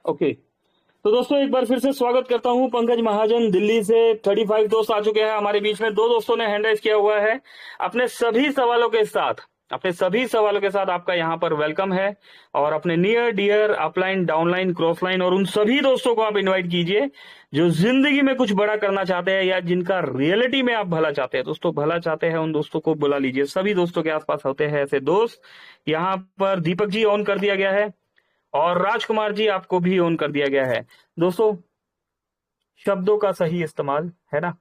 Okay. तो दोस्तों एक बार फिर से स्वागत करता हूं। पंकज महाजन दिल्ली से 35 दोस्त आ चुके हैं हमारे बीच में। दो दोस्तों ने हैंड राइज किया हुआ है अपने सभी सवालों के साथ। आपका यहां पर वेलकम है। और अपने near dear upline downline cross line और उन सभी दोस्तों को आप इनवाइट कीजिए जो जिंदगी में कुछ बड़ा करना चाहते हैं या जिनका रियलिटी में आप भला चाहते हैं। दोस्तों भला चाहते हैं उन दोस्तों को बुला लीजिए। सभी दोस्तों के आसपास होते हैं ऐसे दोस्त। यहाँ पर दीपक जी ऑन कर दिया गया है और राजकुमार जी आपको भी ऑन कर दिया गया है। दोस्तों शब्दों का सही इस्तेमाल है ना,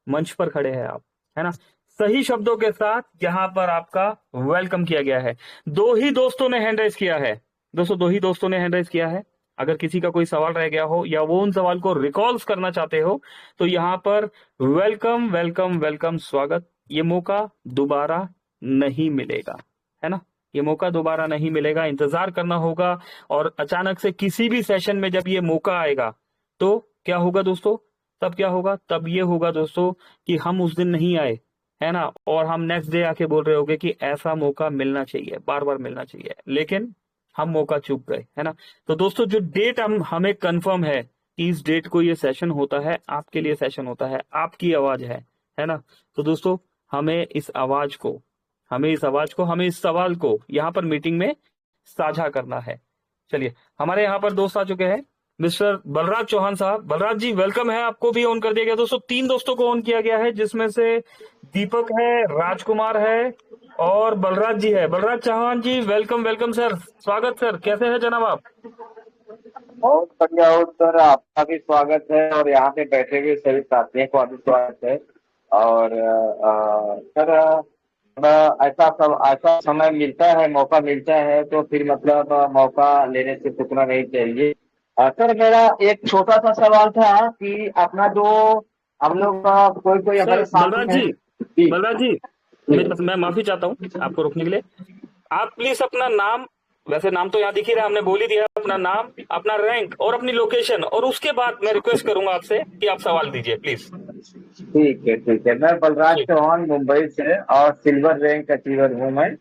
मंच पर खड़े हैं आप, है ना, सही शब्दों के साथ यहाँ पर आपका वेलकम किया गया है। दो ही दोस्तों ने हैंड राइज किया है। दोस्तों दो ही दोस्तों ने हैंड राइज किया है। अगर किसी का कोई सवाल रह गया हो या वो उन सवाल को रिकॉल्स करना चाहते हो तो यहाँ पर वेलकम वेलकम वेलकम स्वागत। ये मौका दोबारा नहीं मिलेगा, है ना, ये मौका दोबारा नहीं मिलेगा। इंतजार करना होगा और अचानक से किसी भी सेशन में जब ये मौका आएगा तो क्या होगा दोस्तों? तब क्या होगा? तब ये होगा दोस्तों कि हम उस दिन नहीं आए, है ना, और हम नेक्स्ट डे आके बोल रहे होंगे कि ऐसा मौका मिलना चाहिए, बार बार मिलना चाहिए, लेकिन हम मौका चूक गए, है ना। तो दोस्तों जो डेट हमें कंफर्म है कि इस डेट को ये सेशन होता है, आपके लिए सेशन होता है, आपकी आवाज है ना। तो दोस्तों हमें इस आवाज को हमें इस सवाल को यहाँ पर मीटिंग में साझा करना है। चलिए हमारे यहाँ पर दोस्त आ चुके हैं। मिस्टर बलराज चौहान साहब, बलराज जी वेलकम है। आपको भी ऑन कर दिया गया। दोस्तों 3 दोस्तों को ऑन किया गया है जिसमें से दीपक है, राजकुमार है और बलराज जी है। बलराज चौहान जी वेलकम वेलकम सर, स्वागत सर। कैसे हैं जनाब आप? बहुत बढ़िया हो सर, आपका भी स्वागत है और यहाँ पे बैठे हुए सभी साथियों का भी स्वागत है। और सर ऐसा समय मिलता है, मौका मिलता है तो फिर मतलब मौका लेने से चूकना नहीं चाहिए। सर मेरा एक छोटा सा सवाल था कि अपना जो हम लोग का कोई कोई सर हमारे साथी हैं जी। बलराज जी जी मैं माफी चाहता हूँ आपको रोकने के लिए। आप प्लीज अपना नाम, वैसे नाम तो यहाँ दिख ही रहा है, हमने बोल ही दिया, अपना नाम, अपना रैंक और अपनी लोकेशन, और उसके बाद मैं रिक्वेस्ट करूंगा आपसे कि आप सवाल दीजिए प्लीज। ठीक है। मैं बलराज जी चौहान मुंबई से और सिल्वर रैंक अचीवर हूँ मैं।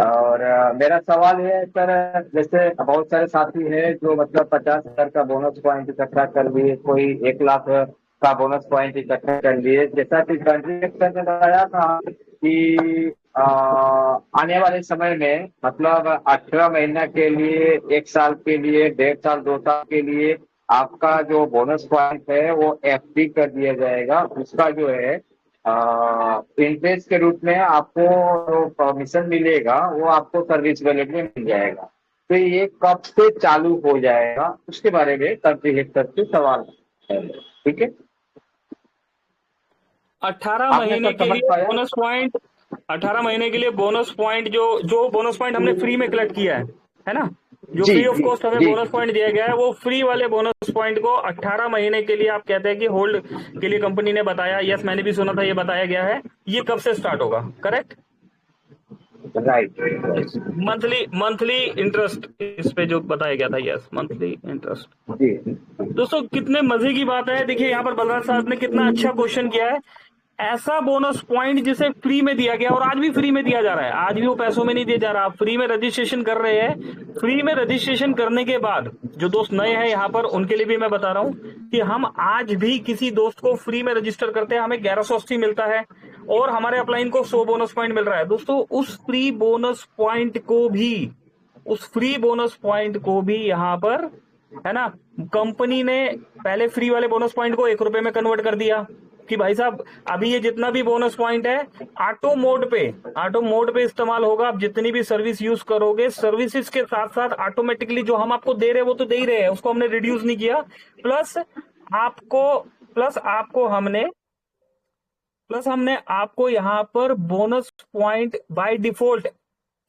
और मेरा सवाल है सर, जैसे बहुत सारे साथी हैं जो मतलब 50,000 का बोनस पॉइंट इकट्ठा कर लिए, कोई 1 लाख का बोनस पॉइंट इकट्ठा कर लिए। जैसा कि कंट्रीब्यूशन ने बताया था कि आने वाले समय में मतलब 18 महीना के लिए, 1 साल के लिए, 1.5 साल 2 साल के लिए आपका जो बोनस पॉइंट है वो एफडी कर दिया जाएगा। उसका जो है इंटरेस्ट के रूप में आपको जो परमिशन मिलेगा वो आपको सर्विस वैलेट में मिल जाएगा। तो ये कब से चालू हो जाएगा उसके बारे में कंप्रीहेंसिव से सवाल है। ठीक है, 18 आपने महीने सब के समझ लिए पाया? बोनस पॉइंट, 18 महीने के लिए बोनस पॉइंट, जो बोनस पॉइंट हमने फ्री में कलेक्ट किया है ना, जो जी फ्री ऑफ जी कॉस्ट हमें जी बोनस पॉइंट दिया गया है, वो फ्री वाले बोनस पॉइंट को 18 महीने के लिए आप कहते हैं कि होल्ड के लिए कंपनी ने बताया। यस मैंने भी सुना था, ये बताया गया है। ये कब से स्टार्ट होगा? Correct? Right. Monthly monthly interest इस पे जो बताया गया था। Yes monthly interest. जी दोस्तों कितने मजे की बात है, देखिए यहाँ पर बलराज साहब ने कितना अच्छा क्वेश्चन किया है। ऐसा बोनस पॉइंट जिसे फ्री में दिया गया और आज भी फ्री में दिया जा रहा है, आज भी वो पैसों में नहीं दिया जा रहा, आप फ्री में रजिस्ट्रेशन कर रहे हैं। फ्री में रजिस्ट्रेशन करने के बाद जो दोस्त नए हैं यहाँ पर उनके लिए भी मैं बता रहा हूँ कि हम आज भी किसी दोस्त को फ्री में रजिस्टर करते हैं, हमें 1180 मिलता है और हमारे अपलाइन को 100 बोनस पॉइंट मिल रहा है। दोस्तों उस फ्री बोनस पॉइंट को भी यहाँ पर, है ना, कंपनी ने पहले फ्री वाले बोनस पॉइंट को 1 रुपए में कन्वर्ट कर दिया कि भाई साहब अभी ये जितना भी बोनस पॉइंट है ऑटो मोड पे इस्तेमाल होगा। आप जितनी भी सर्विस यूज करोगे, सर्विसेज के साथ साथ ऑटोमेटिकली जो हम आपको दे रहे हैं वो तो दे ही रहे हैं, उसको हमने रिड्यूस नहीं किया। प्लस आपको प्लस आपको हमने प्लस हमने आपको यहाँ पर बोनस पॉइंट बाय डिफॉल्ट,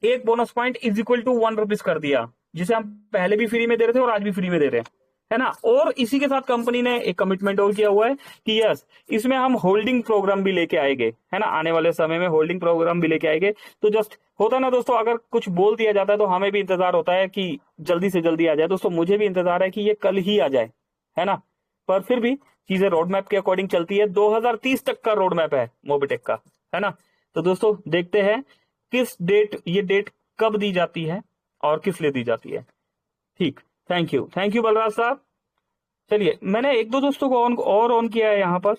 एक bonus point is equal to 1 rupees कर दिया, जिसे हम पहले भी फ्री में दे रहे थे और आज भी फ्री में दे रहे हैं, है ना। और इसी के साथ कंपनी ने एक कमिटमेंट और किया हुआ है कि यस इसमें हम होल्डिंग प्रोग्राम भी लेके आएंगे, है ना, आने वाले समय में होल्डिंग प्रोग्राम भी लेके आएंगे। तो जस्ट होता ना दोस्तों, अगर कुछ बोल दिया जाता है तो हमें भी इंतजार होता है कि जल्दी से जल्दी आ जाए। दोस्तों मुझे भी इंतजार है कि ये कल ही आ जाए, है ना, पर फिर भी चीजें रोड मैप के अकॉर्डिंग चलती है। 2030 तक का रोड मैप है मोबिटेक का, है ना। तो दोस्तों देखते हैं ये डेट कब दी जाती है और किस लिए दी जाती है। ठीक, थैंक यू बलराज साहब। चलिए, मैंने एक दो दोस्तों को ऑन किया है यहाँ पर।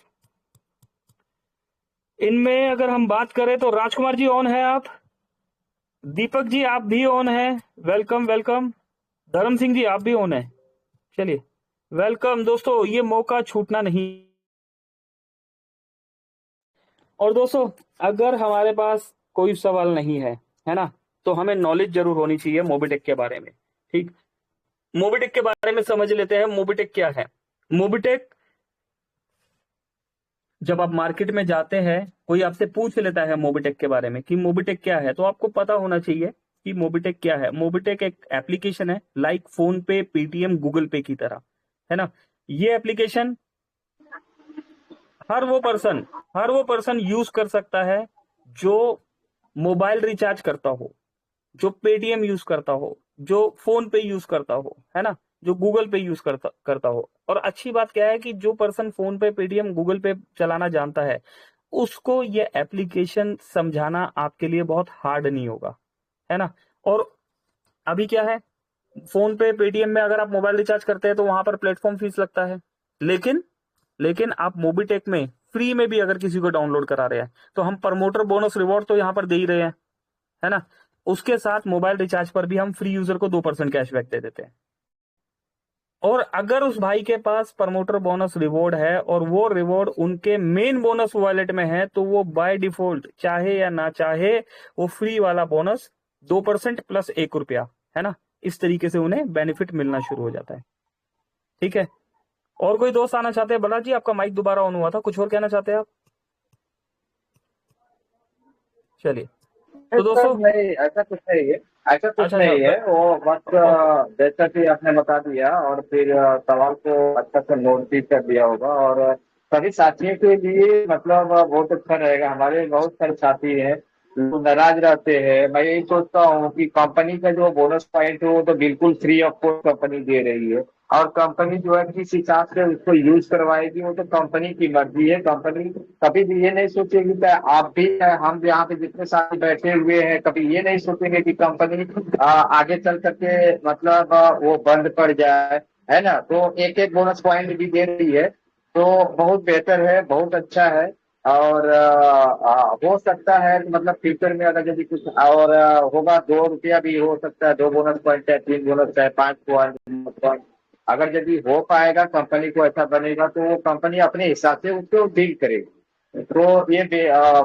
इनमें अगर हम बात करें तो राजकुमार जी ऑन है आप, दीपक जी आप भी ऑन है, वेलकम वेलकम। धर्म सिंह जी आप भी ऑन है। चलिए, वेलकम दोस्तों, ये मौका छूटना नहीं। और दोस्तों, अगर हमारे पास कोई सवाल नहीं है ना, तो हमें नॉलेज जरूर होनी चाहिए मोबिटेक के बारे में। ठीक, मोबिटेक के बारे में समझ लेते हैं। मोबिटेक क्या है? मोबिटेक, जब आप मार्केट में जाते हैं, कोई आपसे पूछ लेता है मोबिटेक के बारे में कि मोबिटेक क्या है, तो आपको पता होना चाहिए कि मोबिटेक क्या है। मोबिटेक एक एप्लीकेशन है, लाइक फोन पे, पेटीएम, गूगल पे की तरह, है ना। ये एप्लीकेशन हर वो पर्सन यूज कर सकता है जो मोबाइल रिचार्ज करता हो, जो पेटीएम यूज करता हो, जो फोन पे यूज करता हो, है ना, जो गूगल पे यूज करता हो। और अच्छी बात क्या है कि जो पर्सन फोन पे, पेटीएम, गूगल पे चलाना जानता है, उसको ये एप्लीकेशन समझाना आपके लिए बहुत हार्ड नहीं होगा, है ना। और अभी क्या है, फोन पे, पेटीएम में अगर आप मोबाइल रिचार्ज करते हैं तो वहां पर प्लेटफॉर्म फीस लगता है। लेकिन लेकिन आप मोबिटेक में फ्री में भी अगर किसी को डाउनलोड करा रहे हैं, तो हम प्रमोटर बोनस रिवॉर्ड तो यहाँ पर दे ही रहे हैं, है ना। उसके साथ मोबाइल रिचार्ज पर भी हम फ्री यूजर को 2% कैशबैक दे देते हैं। और अगर उस भाई के पास प्रमोटर बोनस रिवॉर्ड है और वो रिवॉर्ड उनके मेन बोनस वॉलेट में है, तो वो बाय डिफॉल्ट चाहे या ना चाहे वो फ्री वाला बोनस 2% प्लस 1 रुपया, है ना, इस तरीके से उन्हें बेनिफिट मिलना शुरू हो जाता है। ठीक है, और कोई दोस्त आना चाहते हैं? बलराज जी आपका माइक दोबारा ऑन हुआ था, कुछ और कहना चाहते हैं आप? चलिए, तो सर दोस्तों, नहीं, ऐसा कुछ नहीं है। ऐसा कुछ अच्छा नहीं अच्छा, है, वो बस ओके। जैसा कि आपने बता दिया और फिर सवाल को अच्छा से नोट भी कर दिया होगा। और सभी साथियों के लिए मतलब बहुत अच्छा रहेगा। हमारे बहुत सारे साथी हैं जो नाराज रहते हैं। मैं यही सोचता हूँ कि कंपनी का जो बोनस पॉइंट है वो तो बिल्कुल फ्री ऑफ कॉस्ट कंपनी दे रही है। और कंपनी जो है किस हिसाब से उसको यूज करवाएगी वो तो कंपनी की मर्जी है। कंपनी कभी भी ये नहीं सोचेगी कि आप भी हम यहाँ पे जितने साथी बैठे हुए हैं, कभी ये नहीं सोचेंगे कि कंपनी आगे चल करके मतलब वो बंद पड़ जाए, है ना। तो एक एक बोनस पॉइंट भी दे रही है, तो बहुत बेहतर है, बहुत अच्छा है। और हो सकता है कि मतलब फ्यूचर में अगर यदि कुछ और होगा, 2 रुपया भी हो सकता है, 2 बोनस पॉइंट है, 3 बोनस है, 5 पॉइंट। अगर यदि हो पाएगा, कंपनी को ऐसा बनेगा, तो वो कंपनी अपने हिसाब से उसको डील करेगी। तो ये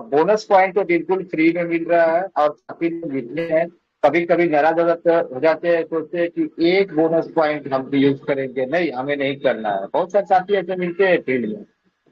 बोनस पॉइंट तो बिल्कुल फ्री में मिल रहा है। और काफी लोग जितने हैं, कभी कभी नाराज हो जाते हैं, सोचते हैं कि एक बोनस पॉइंट हम यूज करेंगे, नहीं हमें नहीं करना है। बहुत सारे साथी ऐसे मिलते हैं फील्ड में।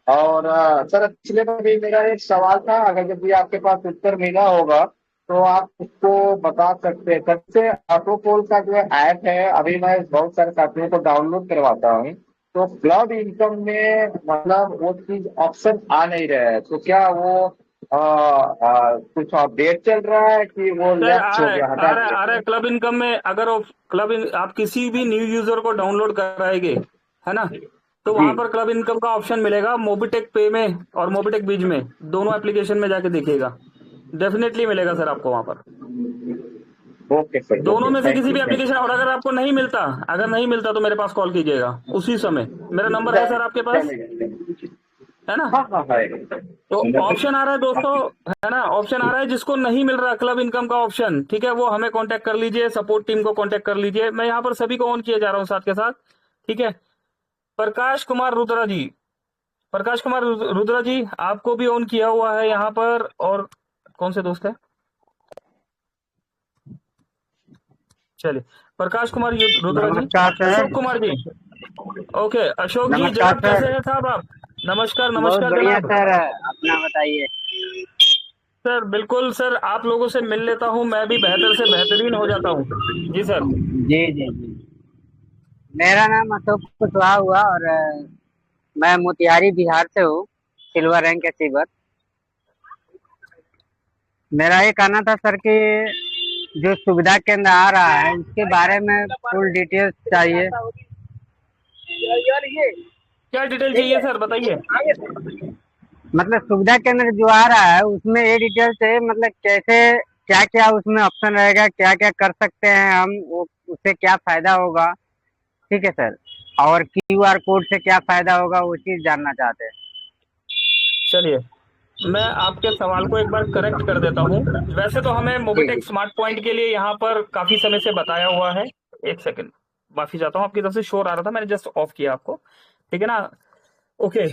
और सर पिछले में भी मेरा एक सवाल था, अगर यदि आपके पास उत्तर मिला होगा तो आप उसको बता सकते हैं। सबसे ऑटोपोल का जो ऐप है, अभी मैं बहुत सारे साथियों को डाउनलोड करवाता हूँ, तो क्लब इनकम में मतलब वो चीज ऑप्शन आ नहीं रहा है। तो क्या वो कुछ अपडेट चल रहा है कि वो सर लैप्स हो गया, हटा दिए आ रहा है गए? क्लब इनकम में। अगर आप किसी भी न्यू यूजर को डाउनलोड कराएंगे, है ना, तो जी। वहां पर क्लब इनकम का ऑप्शन मिलेगा मोबिटेक पे में और मोबिटेक बीज में, दोनों एप्लीकेशन में जाके देखिएगा, डेफिनेटली मिलेगा सर आपको वहां पर। ओके सर, दोनों ओके, में से थैंक किसी यू, भी थैंक एप्लीकेशन, और अगर नहीं मिलता तो मेरे पास कॉल कीजिएगा उसी समय। मेरा नंबर है सर आपके पास, यू। है ना। हाँ हाँ है। तो ऑप्शन आ रहा है दोस्तों, है ना, ऑप्शन आ रहा है। जिसको नहीं मिल रहा क्लब इनकम का ऑप्शन, ठीक है, वो हमें कांटेक्ट कर लीजिए, सपोर्ट टीम को कांटेक्ट कर लीजिए। मैं यहाँ पर सभी को ऑन किए जा रहा हूँ साथ के साथ। ठीक है, प्रकाश कुमार रुद्रा जी, प्रकाश कुमार रुद्रा जी आपको भी ऑन किया हुआ है यहाँ पर। और कौन से दोस्त है? चलिए, प्रकाश कुमार रुद्रा जी, नमस्कार सर। अशोक कुमार जी। ओके, अशोक जी नमस्कार जनाब, कैसे सर। हैं साहब आप? नमस्कार बहुत नमस्कार बढ़िया जनाब। सर, अपना बताइए। सर बिल्कुल सर, आप लोगों से मिल लेता हूँ, मैं भी बेहतर से बेहतरीन हो जाता हूँ। जी सर। जी जी जी। मेरा नाम अशोक कुशवाहा हुआ और मैं मोतिहारी बिहार से हूँ, सिल्वर रैंक अचीवर। मेरा ये कहना था सर कि जो सुविधा केंद्र आ रहा है उसके बारे में फुल डिटेल्स चाहिए। क्या डिटेल चाहिए सर, बताइए। मतलब सुविधा केंद्र जो आ रहा है उसमें ये डिटेल्स चाहिए, मतलब कैसे, क्या क्या उसमें ऑप्शन रहेगा, क्या क्या कर सकते हैं हम, वो उससे क्या फायदा होगा, ठीक है सर। और क्यूआर कोड से क्या फायदा होगा वो चीज जानना चाहते हैं। चलिए, मैं आपके सवाल को एक बार करेक्ट कर देता हूँ। वैसे तो हमें जी मोबिटेक जी। स्मार्ट पॉइंट के लिए यहाँ पर काफी समय से बताया हुआ है। एक सेकंड, माफी चाहता हूँ, आपकी तरफ से शोर आ रहा था, मैंने जस्ट ऑफ किया आपको। ठीक है ना? ओके।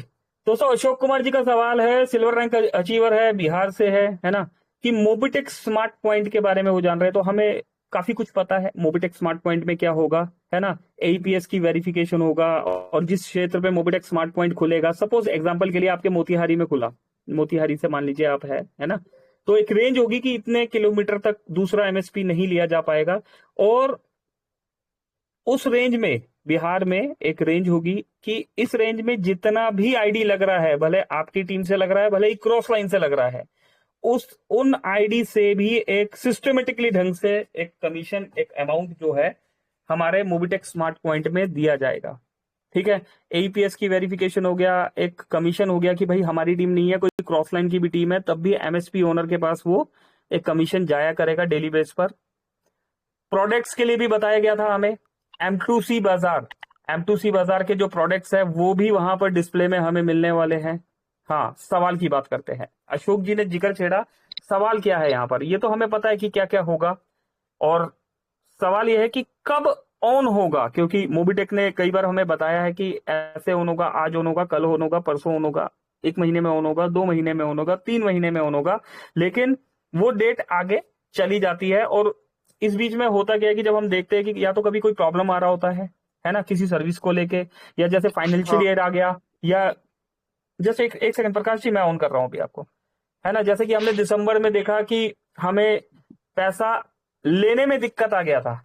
दोस्तों, अशोक कुमार जी का सवाल है, सिल्वर रैंक अचीवर है, बिहार से है ना, कि मोबिटेक स्मार्ट पॉइंट के बारे में वो जान रहे हैं। तो हमें काफी कुछ पता है मोबिटेक स्मार्ट पॉइंट में क्या होगा, है ना। एईपीएस की वेरिफिकेशन होगा, और जिस क्षेत्र पे मोबिटेक स्मार्ट पॉइंट खुलेगा, सपोज एग्जांपल के लिए आपके मोतिहारी में खुला, मोतिहारी से मान लीजिए आप है ना, तो एक रेंज होगी कि इतने किलोमीटर तक दूसरा एमएसपी नहीं लिया जा पाएगा। और उस रेंज में, बिहार में एक रेंज होगी कि इस रेंज में जितना भी आईडी लग रहा है, भले आपकी टीम से लग रहा है, भले ही क्रॉस लाइन से लग रहा है, उन आईडी से भी एक सिस्टमेटिकली ढंग से एक कमीशन, एक अमाउंट जो है हमारे मोबिटेक स्मार्ट पॉइंट में दिया जाएगा। ठीक है। एईपीएस की वेरिफिकेशन हो गया, एक कमीशन हो गया कि भाई हमारी टीम नहीं है, कोई क्रॉस लाइन की भी टीम है, तब भी एमएसपी ओनर के पास वो एक कमीशन जाया करेगा डेली बेस पर। प्रोडक्ट्स के लिए भी बताया गया था हमें, M2C बाजार, M2C बाजार के जो प्रोडक्ट्स है वो भी वहां पर डिस्प्ले में हमें मिलने वाले हैं। हाँ, सवाल की बात करते हैं, अशोक जी ने जिक्र छेड़ा, सवाल क्या है यहाँ पर, ये तो हमें पता है कि क्या क्या होगा, और सवाल यह है कि कब ऑन होगा, क्योंकि मोबिटेक ने कई बार हमें बताया है कि ऐसे ऑन होगा, आज ऑन होगा, कल ऑन होगा, परसों ऑन होगा, 1 महीने में ऑन होगा, 2 महीने में ऑन होगा, 3 महीने में ऑन होगा, लेकिन वो डेट आगे चली जाती है। और इस बीच में होता क्या है कि जब हम देखते हैं कि या तो कभी कोई प्रॉब्लम आ रहा होता है ना, किसी सर्विस को लेके, या जैसे फाइनेंशियल हाँ ईयर आ गया, या जैसे एक सेकंड प्रकाश जी, मैं ऑन कर रहा हूँ अभी आपको, है ना, जैसे कि हमने दिसंबर में देखा कि हमें पैसा लेने में दिक्कत आ गया था,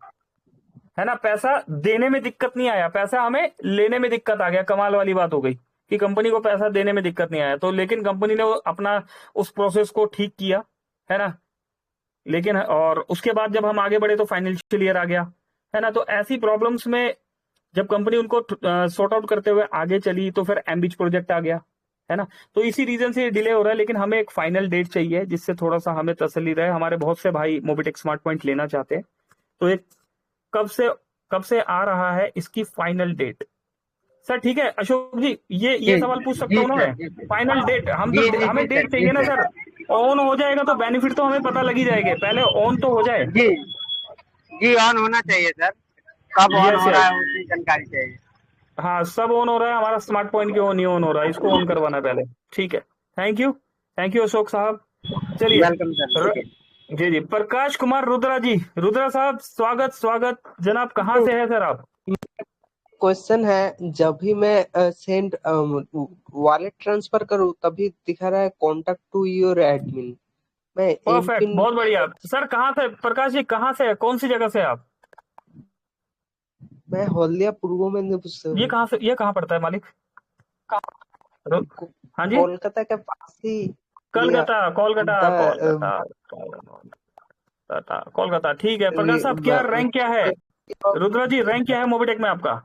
है ना, पैसा देने में दिक्कत नहीं आया, पैसा हमें लेने में दिक्कत आ गया। कमाल वाली बात हो गई कि कंपनी को पैसा देने में दिक्कत नहीं आया, तो लेकिन कंपनी ने अपना उस प्रोसेस को ठीक किया, है ना। लेकिन और उसके बाद जब हम आगे बढ़े तो फाइनेंशियल ईयर आ गया, है ना। तो ऐसी प्रॉब्लम्स में जब कंपनी उनको सॉर्ट आउट करते हुए आगे चली, तो फिर एमबीच प्रोजेक्ट आ गया, है ना। तो इसी रीजन से डिले हो रहा है, लेकिन हमें एक फाइनल डेट चाहिए जिससे थोड़ा सा हमें तसल्ली रहे। हमारे बहुत से भाई मोबिटेक स्मार्ट पॉइंट लेना चाहते हैं, तो एक कब से कब से आ रहा है इसकी फाइनल डेट। सर ठीक है अशोक जी, ये जी सवाल पूछ सकता जी हूँ ना सर। मैं? जी सर। फाइनल डेट, हम जी तो जी हमें जी सर। डेट जी चाहिए ना सर। सर। ऑन हो जाएगा तो बेनिफिट तो हमें पता लगी जाएगी, पहले ऑन तो हो जाए। जी जी ऑन होना चाहिए सर। कब ऑन यस हो रहा यस, है उसकी जानकारी चाहिए। हाँ सब ऑन हो रहा है, हमारा स्मार्ट पॉइंट क्यों नहीं ऑन हो रहा है, इसको ऑन करवाना है पहले। ठीक है, thank you, thank you Ashok साहब। चलिए, वेलकम सर। र, ठीक है। जी जी, प्रकाश कुमार रुद्रा जी, रुद्रा साहब स्वागत स्वागत जनाब, कहाँ से है सर आप? क्वेश्चन है, जब भी मैं सेंड वॉलेट ट्रांसफर करूं तभी दिखा रहा है कॉन्टेक्ट टू योर एडमिन। मैं एम परफेक्ट, पिन बहुत बढ़िया सर। कहाँ से प्रकाश जी, कहाँ से है, कौन सी जगह से है आप? मैं हल्दिया पूर्व में से ये हूँ। कहाँ से, ये कहाँ पड़ता है मालिक? हाँ जी, कोलकाता के पास ही लिया कलकत्ता, कोलकाता, द कोलकाता, कोलकाता, कोलकाता। ठीक है प्रकाश साहब, क्या रैंक क्या है? रुद्रा जी, रैंक क्या है मोबिटेक में आपका?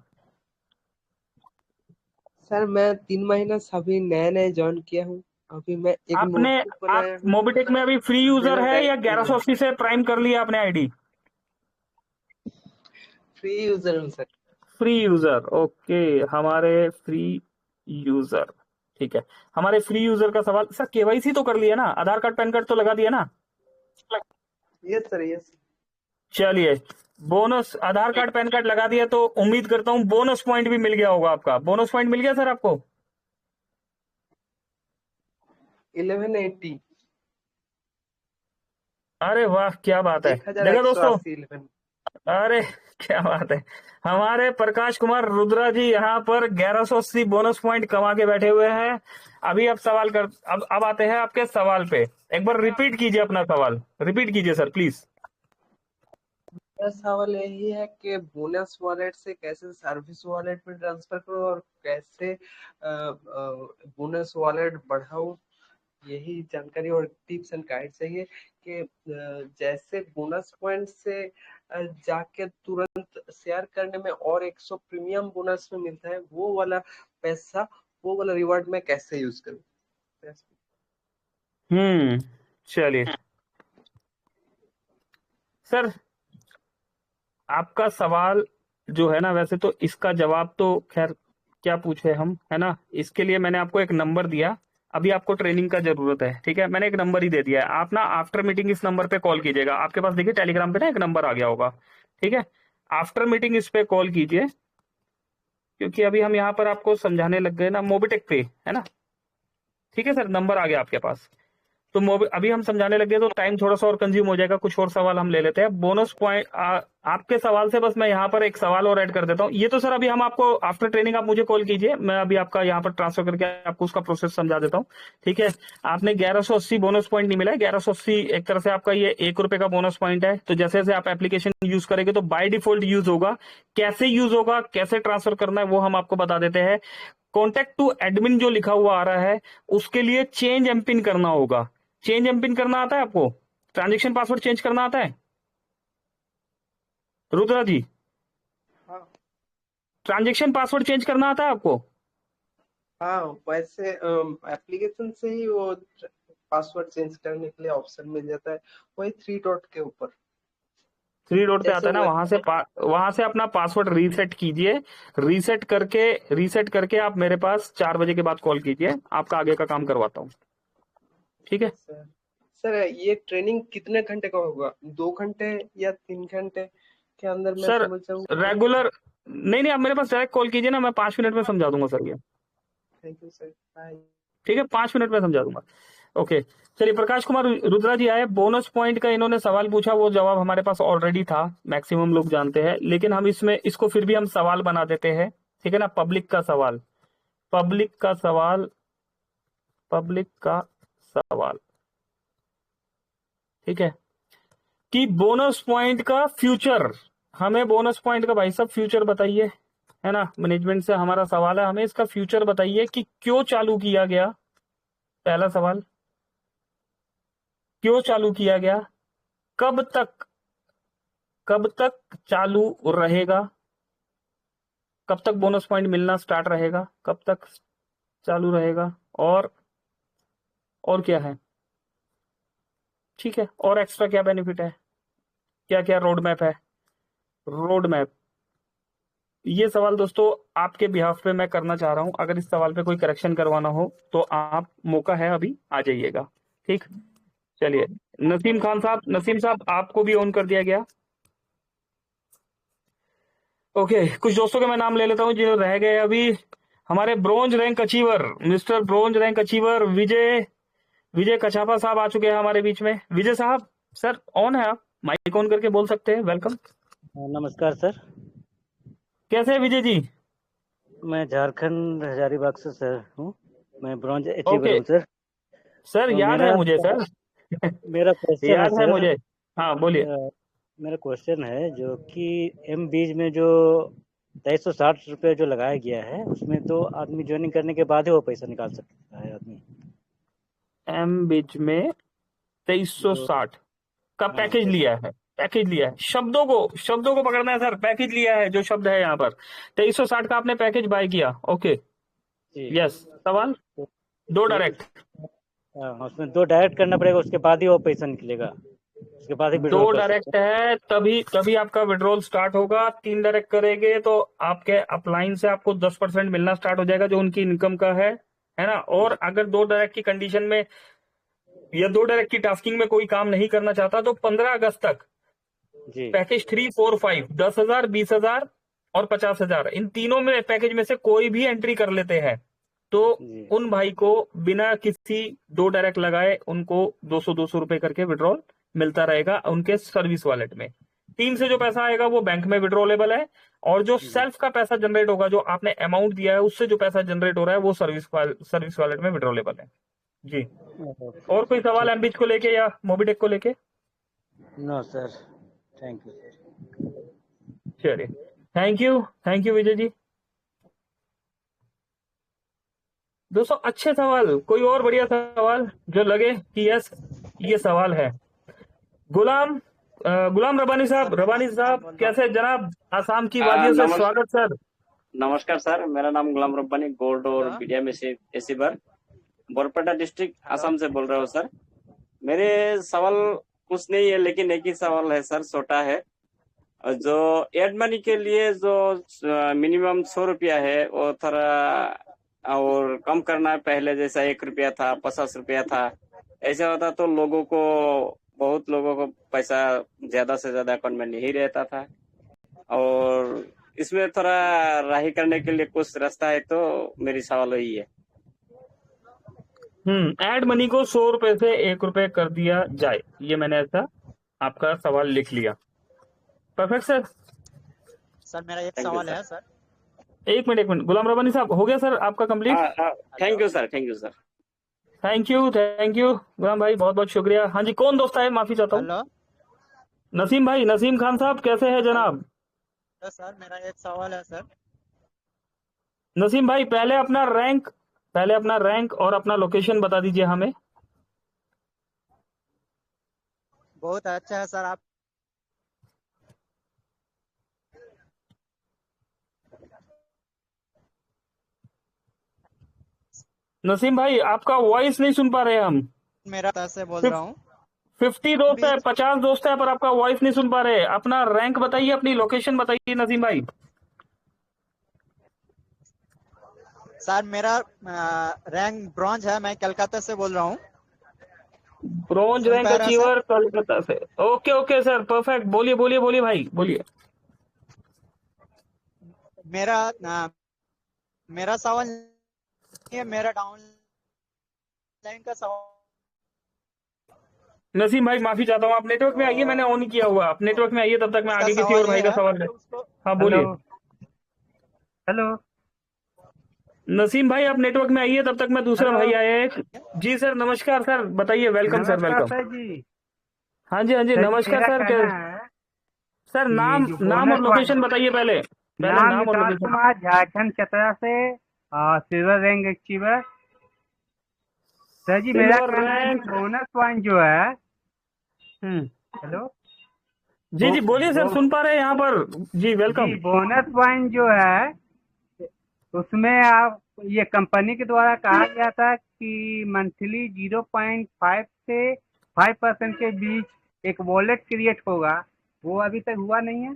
सर मैं 3 महीना सभी नए नए ज्वाइन किया हूँ। अभी मैं एक आपने, नोटबुक आप बनाया हूँ। मोबिटेक में अभी फ्री यूजर मेरा है या रैंक 1180 से प्राइम कर लिया आपने आईडी? फ्री यूजर हूँ सर। फ्री यूजर, ओके, हमारे फ्री यूजर, ठीक है। हमारे फ्री यूजर का सवाल सर, केवाईसी तो कर लिया ना, आधार कार्ड पैन कार्ड तो लगा दिया ना? Yes sir yes. चलिए, बोनस आधार कार्ड पैन कार्ड लगा दिया तो उम्मीद करता हूं बोनस पॉइंट भी मिल गया होगा आपका। बोनस पॉइंट मिल गया सर आपको? 1180। अरे वाह, क्या बात है, देखा दोस्तों, 1180 11। अरे क्या बात है, हमारे प्रकाश कुमार रुद्रा जी यहाँ पर 1180 बोनस पॉइंट कमा के बैठे हुए हैं। अभी अब सवाल कर, अब आते हैं आपके सवाल पे। एक बार रिपीट कीजिए अपना सवाल, रिपीट कीजिए सर प्लीज। मेरा सवाल यही है कि बोनस वॉलेट से कैसे सर्विस वॉलेट में ट्रांसफर करूं और कैसे बोनस वॉलेट बढ़ाऊं, यही जानकारी और टिप्स एंड गाइड चाहिए कि जैसे बोनस पॉइंट से जाके तुरंत शेयर करने में और 100 प्रीमियम बोनस में मिलता है, वो वाला पैसा, वो वाला रिवॉर्ड में कैसे यूज करूं। चलिए सर, आपका सवाल जो है ना, वैसे तो इसका जवाब तो खैर क्या पूछे हम, है ना। इसके लिए मैंने आपको एक नंबर दिया, अभी आपको ट्रेनिंग का जरूरत है, ठीक है। मैंने एक नंबर ही दे दिया है, आप ना आफ्टर मीटिंग इस नंबर पे कॉल कीजिएगा। आपके पास देखिए टेलीग्राम पे ना एक नंबर आ गया होगा, ठीक है। आफ्टर मीटिंग इस पे कॉल कीजिए, क्योंकि अभी हम यहाँ पर आपको समझाने लग गए ना मोबिटेक पे, है ना। ठीक है सर, नंबर आ गया आपके पास। तो अभी हम समझाने लगे तो टाइम थोड़ा सा और कंज्यूम हो जाएगा, कुछ और सवाल हम ले लेते हैं। बोनस पॉइंट आपके सवाल से बस मैं यहाँ पर एक सवाल और ऐड कर देता हूँ। ये तो सर अभी हम आपको आफ्टर ट्रेनिंग आप मुझे कॉल कीजिए, मैं अभी आपका यहाँ पर ट्रांसफर करके आपको उसका प्रोसेस समझा देता हूँ, ठीक है। आपने 1180 बोनस पॉइंट नहीं मिला है, 1180 एक तरह से आपका ये ₹1 का बोनस पॉइंट है। तो जैसे जैसे आप एप्लीकेशन यूज करेंगे तो बाय डिफॉल्ट यूज होगा। कैसे यूज होगा, कैसे ट्रांसफर करना है, वो हम आपको बता देते हैं। कॉन्टेक्ट टू एडमिन जो लिखा हुआ आ रहा है, उसके लिए चेंज एमपिन करना होगा। चेंज एमपिन करना आता है आपको? ट्रांजेक्शन पासवर्ड चेंज करना आता है रुद्रा जी? हाँ ट्रांजेक्शन पासवर्ड चेंज करना आता है आपको? हाँ, वैसे एप्लीकेशन से ही वो पासवर्ड चेंज करने के लिए ऑप्शन मिल जाता है, वही 3 डॉट के ऊपर। 3 डॉट पे जैसे आता है ना, वहां से अपना पासवर्ड रीसेट कीजिए। रीसेट करके आप मेरे पास 4 बजे के बाद कॉल कीजिए, आपका आगे का काम करवाता हूँ, ठीक है। सर सर ये ट्रेनिंग कितने घंटे का होगा, 2 घंटे या 3 घंटे के अंदर मैं सर समझ जाऊँ? रेगुलर नहीं, आप मेरे पास डायरेक्ट कॉल कीजिए ना, मैं 5 मिनट में समझा दूंगा सर ये, थैंक यू सर, बाय। ठीक है। 5 मिनट में समझा दूंगा, ओके। चलिए, प्रकाश कुमार रुद्रा जी आए। बोनस पॉइंट का इन्होंने सवाल पूछा, वो जवाब हमारे पास ऑलरेडी था, मैक्सिमम लोग जानते हैं, लेकिन हम इसको फिर भी हम सवाल बना देते हैं, ठीक है ना। पब्लिक का सवाल, पब्लिक का सवाल, पब्लिक का सवाल, ठीक है। कि बोनस पॉइंट का फ्यूचर, हमें बोनस पॉइंट का भाई साहब फ्यूचर बताइए, है ना। मैनेजमेंट से हमारा सवाल है, हमें इसका फ्यूचर बताइए कि क्यों चालू किया गया। पहला सवाल, क्यों चालू किया गया, कब तक चालू रहेगा, कब तक बोनस पॉइंट मिलना स्टार्ट रहेगा, कब तक चालू रहेगा, और क्या है, ठीक है। और एक्स्ट्रा क्या बेनिफिट है, क्या क्या रोड मैप है, रोड मैप। ये सवाल दोस्तों आपके बिहाफ पे मैं करना चाह रहा हूं, अगर इस सवाल पे कोई करेक्शन करवाना हो तो आप, मौका है अभी, आ जाइएगा, ठीक। चलिए, नसीम साहब आपको भी ऑन कर दिया गया, ओके। कुछ दोस्तों के मैं नाम ले लेता हूं जो रह गए अभी। हमारे bronze rank achiever, mister bronze rank achiever Vijay Kachhapa साहब आ चुके हैं हमारे बीच में। विजय साहब, सर ऑन है, आप माइक ऑन करके बोल सकते हैं, वेलकम। नमस्कार सर। कैसे है विजय जी? मैं झारखंड हजारीबाग से सर हूँ। मैं ब्रॉन्ज अचीवर ओके हूँ सर। सर, तो याद है मुझे सर। मेरा क्वेश्चन है याद है सर। मुझे, हाँ बोलिए। मेरा क्वेश्चन है जो कि एम बीज में जो 2360 रुपये जो लगाया गया है, उसमें तो आदमी ज्वाइनिंग करने के बाद ही वो पैसा निकाल सकता है आदमी। एम बीच में 2360 का हाँ पैकेज सर। लिया है, पैकेज लिया है। शब्दों को पकड़ना है सर, पैकेज लिया है, जो शब्द है यहाँ पर 2360 का आपने पैकेज बाय किया, ओके। जी। यस, सवाल दो तो डायरेक्ट, उसमें 2 डायरेक्ट करना पड़ेगा, उसके बाद ही वो पैसा निकलेगा, उसके बाद ही विड्रॉल दो कर सकते डायरेक्ट है तभी आपका विड्रॉल स्टार्ट होगा। 3 डायरेक्ट करेंगे तो आपके अपलाइन से आपको 10% मिलना स्टार्ट हो जाएगा, जो उनकी इनकम का है ना। और अगर 2 डायरेक्ट की कंडीशन में या 2 डायरेक्ट की टास्किंग में कोई काम नहीं करना चाहता तो 15 अगस्त तक हैं। जी पैकेज 3, 4, 5 10,000, 20,000 और 50,000, इन तीनों में पैकेज में से कोई भी एंट्री कर लेते हैं तो जी उन भाई को बिना किसी 2 डायरेक्ट लगाए उनको 200 रुपए करके विड्रॉल मिलता रहेगा उनके सर्विस वॉलेट में। टीम से जो पैसा आएगा वो बैंक में विड्रॉलेबल है, और जो सेल्फ का पैसा जनरेट होगा, जो आपने अमाउंट दिया है उससे जो पैसा जनरेट हो रहा है, वो सर्विस वॉलेट में विड्रॉलेबल है जी। और कोई सवाल एमबीच को लेके या मोबिटेक को लेके? No sir, thank you sir. चलिए, थैंक यू विजय जी। दोस्तों अच्छे सवाल, कोई और बढ़िया सवाल जो लगे कि यस ये सवाल है। गुलाम रबानी साहब कैसे जनाब? आसाम की वादियों से स्वागत सर। नमस्कार सर, मेरा नाम गुलाम रब्बानी गोल्ड और मीडिया में से एसीबर, बोरपेटा डिस्ट्रिक्ट असम से बोल रहा हूँ सर। मेरे सवाल कुछ नहीं है, लेकिन एक ही सवाल है सर, छोटा है। और जो एड मनी के लिए जो मिनिमम 100 रुपया है वो थोड़ा और कम करना है। पहले जैसा 1 रुपया था, 50 रुपया था, ऐसा होता तो लोगों को, बहुत लोगों को पैसा ज्यादा से ज्यादा अकाउंट में नहीं रहता था। और इसमें थोड़ा राही करने के लिए कुछ रास्ता है, तो मेरी सवाल वही है। एड मनी को 100 रुपए से 1 रुपए कर दिया जाए, ये मैंने ऐसा आपका सवाल लिख लिया। Perfect sir. सर मेरा एक Thank you, सवाल sir. है सर। एक मिनट गुलाम रब्बानी साहब, हो गया सर आपका complete? Thank you sir, thank you sir. Thank you Ghulam भाई, बहुत बहुत शुक्रिया। हाँ जी, कौन दोस्त है? माफी चाहता हूँ। हेलो नसीम भाई, नसीम खान साहब, कैसे हैं जनाब? तो सर मेरा एक सवाल है सर। नसीम भाई, पहले अपना रैंक और अपना लोकेशन बता दीजिए हमें। बहुत अच्छा है सर। आप नसीम भाई, आपका वॉइस नहीं सुन पा रहे हम। मेरा तरफ से बोल रहा हूँ। 50 दोस्त है, 50 दोस्त है, पर आपका वॉइस नहीं सुन पा रहे। अपना रैंक बताइए, अपनी लोकेशन बताइए नसीम भाई। सर मेरा रैंक ब्रॉन्ज है, मैं कलकत्ता से बोल रहा हूँ। ब्रॉन्ज सुन रैंक पा रहा अचीवर कोलकाता से। Okay sir, perfect. बोलिए भाई, बोलिए। मेरा सवाल ये मेरा डाउनलाइन का सवाल। नसीम भाई, माफी चाहता हूँ, आप नेटवर्क में आइए, मैंने ऑन किया हुआ। आप नेटवर्क में आइए, तब तक मैं उसका आगे किसी सवाल और भाई ये का है सवाल है। उसको। हाँ बोलिए। हेलो नसीम भाई, आप नेटवर्क में आइए, तब तक मैं दूसरा हेलो। भाई आया है। जी सर, नमस्कार सर, बताइए। वेलकम सर, नमस्कार वेलकम। सर जी। हाँ जी, सर जी, नमस्कार मेरा सर। कहना है सर, कि नाम जो नाम और बोनस लोकेशन बताइए पहले नाम नाम और विकास लोकेशन। कुमार, झारखंड चतरा से, सिल्वर रैंक अचीवर। सर जी, मेरा सिल्वर कहना है कि रैंक। बोनस पॉइंट जो है। हेलो। जी बोलिए सर, सुन पा रहे हैं यहाँ पर। जी वेलकम। जी, बोनस पॉइंट जो है उसमें आप, ये कंपनी के द्वारा कहा गया था कि मंथली 0.5 से 5% के बीच एक वॉलेट क्रिएट होगा, वो अभी तक हुआ नहीं है।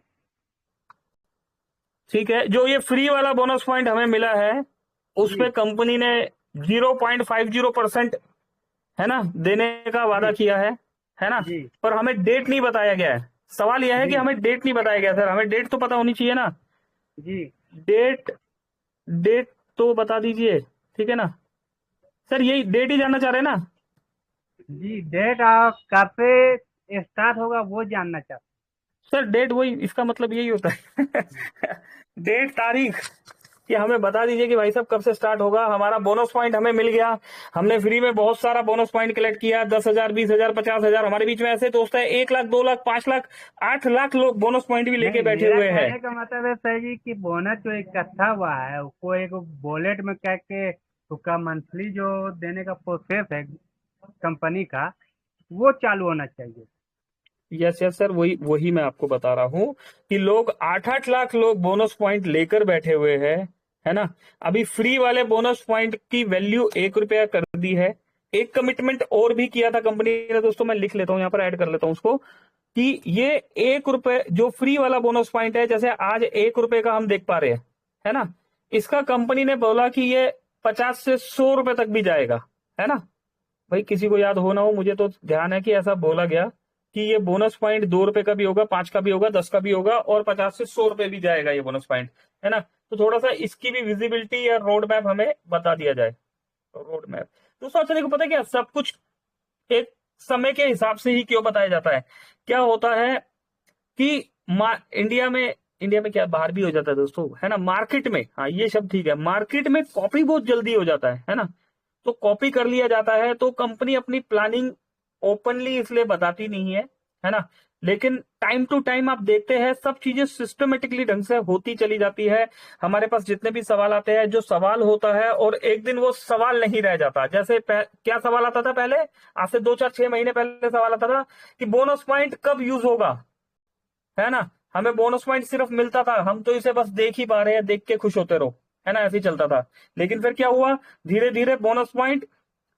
ठीक है, जो ये फ्री वाला बोनस पॉइंट हमें मिला है, उसमें कंपनी ने 0.50% है ना देने का वादा किया है ना। जी पर हमें डेट नहीं बताया गया है। सवाल यह है कि जी हमें डेट नहीं बताया गया सर, हमें डेट तो पता होनी चाहिए ना। जी डेट तो बता दीजिए, ठीक है ना सर, यही डेट ही जानना चाह रहे हैं ना। जी, डेट आप कब से स्टार्ट होगा वो जानना चाहते सर डेट, वही इसका मतलब यही होता है डेट, तारीख, कि हमें बता दीजिए कि भाई साहब कब से स्टार्ट होगा। हमारा बोनस पॉइंट हमें मिल गया, हमने फ्री में बहुत सारा बोनस पॉइंट कलेक्ट किया। 10,000, 20,000, 50,000। हमारे बीच में ऐसे दोस्त है 1 लाख, 2 लाख, 5 लाख, 8 लाख लोग बोनस पॉइंट भी लेके नहीं, बैठे मेरा हुए हैं। कहने का मतलब है सर जी कि बोनस जो इकट्ठा हुआ है उसको एक वॉलेट में करके उसका मंथली जो देने का प्रोसेस है कंपनी का, वो चालू होना चाहिए। यस सर, वही मैं आपको बता रहा हूँ कि लोग 8-8 लाख लोग बोनस पॉइंट लेकर बैठे हुए हैं, है ना। अभी फ्री वाले बोनस पॉइंट की वैल्यू 1 रुपया कर दी है। एक कमिटमेंट और भी किया था कंपनी ने, दोस्तों मैं लिख लेता हूँ, यहाँ पर ऐड कर लेता हूँ उसको, कि ये 1 रुपए जो फ्री वाला बोनस पॉइंट है, जैसे आज 1 रुपए का हम देख पा रहे हैं, है ना, इसका कंपनी ने बोला कि ये 50 से 100 रुपए तक भी जाएगा, है ना। भाई किसी को याद हो ना हो, मुझे तो ध्यान है कि ऐसा बोला गया कि ये बोनस पॉइंट 2 रुपए का भी होगा, 5 का भी होगा, 10 का भी होगा, और 50 से 100 रुपए भी जाएगा ये बोनस पॉइंट, है ना। तो थोड़ा सा इसकी भी विजिबिलिटी या रोड मैप हमें बता दिया जाए। रोड मैप दोस्तों, अच्छा देखो, पता है क्या, सब कुछ एक समय के हिसाब से ही क्यों बताया जाता है। क्या होता है कि इंडिया में क्या, बाहर भी हो जाता है दोस्तों, है ना, मार्केट में, हाँ ये शब्द ठीक है, मार्केट में कॉपी बहुत जल्दी हो जाता है ना। तो कॉपी कर लिया जाता है, तो कंपनी अपनी प्लानिंग ओपनली इसलिए बताती नहीं है ना। लेकिन टाइम टू टाइम आप देखते हैं सब चीजें सिस्टमेटिकली ढंग से होती चली जाती है। हमारे पास जितने भी सवाल आते हैं, जो सवाल होता है और एक दिन वो सवाल नहीं रह जाता। जैसे क्या सवाल आता था पहले, आज से 2, 4, 6 महीने पहले सवाल आता था कि बोनस पॉइंट कब यूज होगा, है ना। हमें बोनस पॉइंट सिर्फ मिलता था, हम तो इसे बस देख ही पा रहे हैं, देख के खुश होते रहो, है ना, ऐसे ही चलता था। लेकिन फिर क्या हुआ, धीरे धीरे बोनस पॉइंट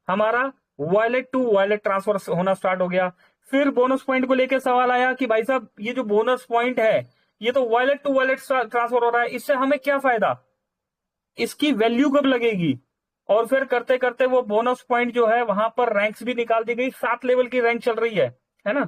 हमारा वॉलेट टू वॉलेट ट्रांसफर होना स्टार्ट हो गया। फिर बोनस पॉइंट को लेकर सवाल आया कि भाई साहब ये जो बोनस पॉइंट है ये तो वॉलेट टू वॉलेट ट्रांसफर हो रहा है, इससे हमें क्या फायदा, इसकी वैल्यू कब लगेगी। और फिर करते करते वो बोनस पॉइंट जो है वहां पर रैंक्स भी निकाल दी गई, 7 लेवल की रैंक चल रही है ना।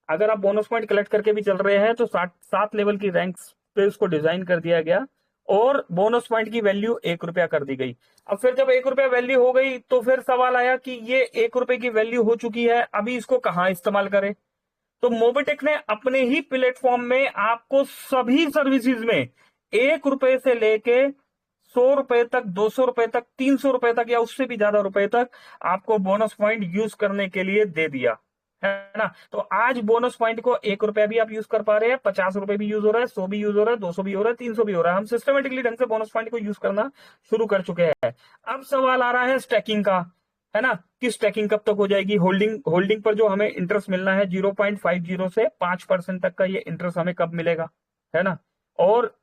अगर आप बोनस पॉइंट कलेक्ट करके भी चल रहे हैं तो 7 लेवल की रैंक्स पे उसको डिजाइन कर दिया गया और बोनस पॉइंट की वैल्यू 1 रुपया कर दी गई। अब फिर जब 1 रुपया वैल्यू हो गई तो फिर सवाल आया कि ये 1 रुपए की वैल्यू हो चुकी है, अभी इसको कहां इस्तेमाल करें। तो मोबिटेक ने अपने ही प्लेटफॉर्म में आपको सभी सर्विसेज में 1 रुपए से लेके 100 रुपए तक, 200 रुपए तक, 300 रुपए तक या उससे भी ज्यादा रुपए तक आपको बोनस पॉइंट यूज करने के लिए दे दिया है ना। तो आज बोनस पॉइंट को 1 रुपया भी आप यूज कर पा रहे हैं, 50 रुपए भी यूज हो रहा है, 100 भी यूज हो रहा है, 200 भी हो रहा है, 300 भी हो रहा है। हम सिस्टमेटिकली ढंग से बोनस पॉइंट को यूज करना शुरू कर चुके हैं। अब सवाल आ रहा है स्टैकिंग का, है ना, कि स्टैकिंग कब तक हो जाएगी। होल्डिंग पर जो हमें इंटरेस्ट मिलना है 0.50 से 5% तक का, ये इंटरेस्ट हमें कब मिलेगा, है ना। और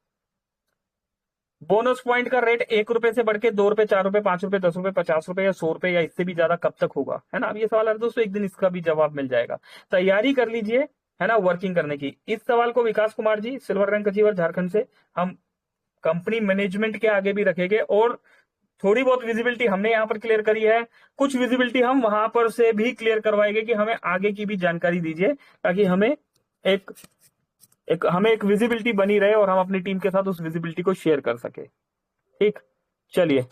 बोनस पॉइंट का रेट 1 रुपए से बढ़ के 2 रुपए, 4 रुपए, 5 रुपए, 10 रुपए, 50 रुपए या 100 रुपए या इससे भी ज्यादा कब तक होगा, है ना। अब ये सवाल है दोस्तों, एक दिन इसका भी जवाब मिल जाएगा। तैयारी कर लीजिए, है ना, वर्किंग करने की। इस सवाल को विकास Kumar ji, silver rank achiever Jharkhand से, हम कंपनी मैनेजमेंट के आगे भी रखेंगे और थोड़ी बहुत विजिबिलिटी हमने यहाँ पर क्लियर करी है, कुछ विजिबिलिटी हम वहां पर से भी क्लियर करवाएंगे कि हमें आगे की भी जानकारी दीजिए, ताकि हमें एक विजिबिलिटी बनी रहे और हम अपनी टीम के साथ उस विजिबिलिटी को शेयर कर सके। ठीक, चलिए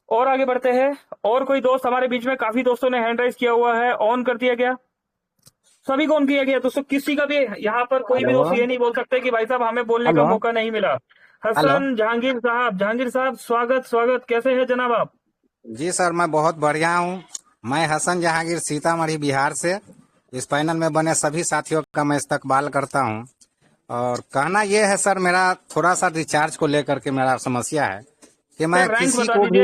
और आगे बढ़ते हैं। और कोई दोस्त हमारे बीच में, काफी दोस्तों ने हैंड राइज किया हुआ है, ऑन कर दिया गया, सभी को ऑन किया गया दोस्तों। किसी का भी यहाँ पर कोई भी दोस्त ये नहीं बोल सकते कि भाई साहब हमें बोलने का मौका नहीं मिला। हसन जहांगीर साहब स्वागत, कैसे हैं जनाब आप? जी सर, मैं बहुत बढ़िया हूँ। मैं हसन जहांगीर सीतामढ़ी बिहार से इस पैनल में बने सभी साथियों का मैं इस्तकबाल करता हूँ। और कहना यह है सर, मेरा थोड़ा सा रिचार्ज को लेकर के मेरा समस्या है कि मैं किसी को भी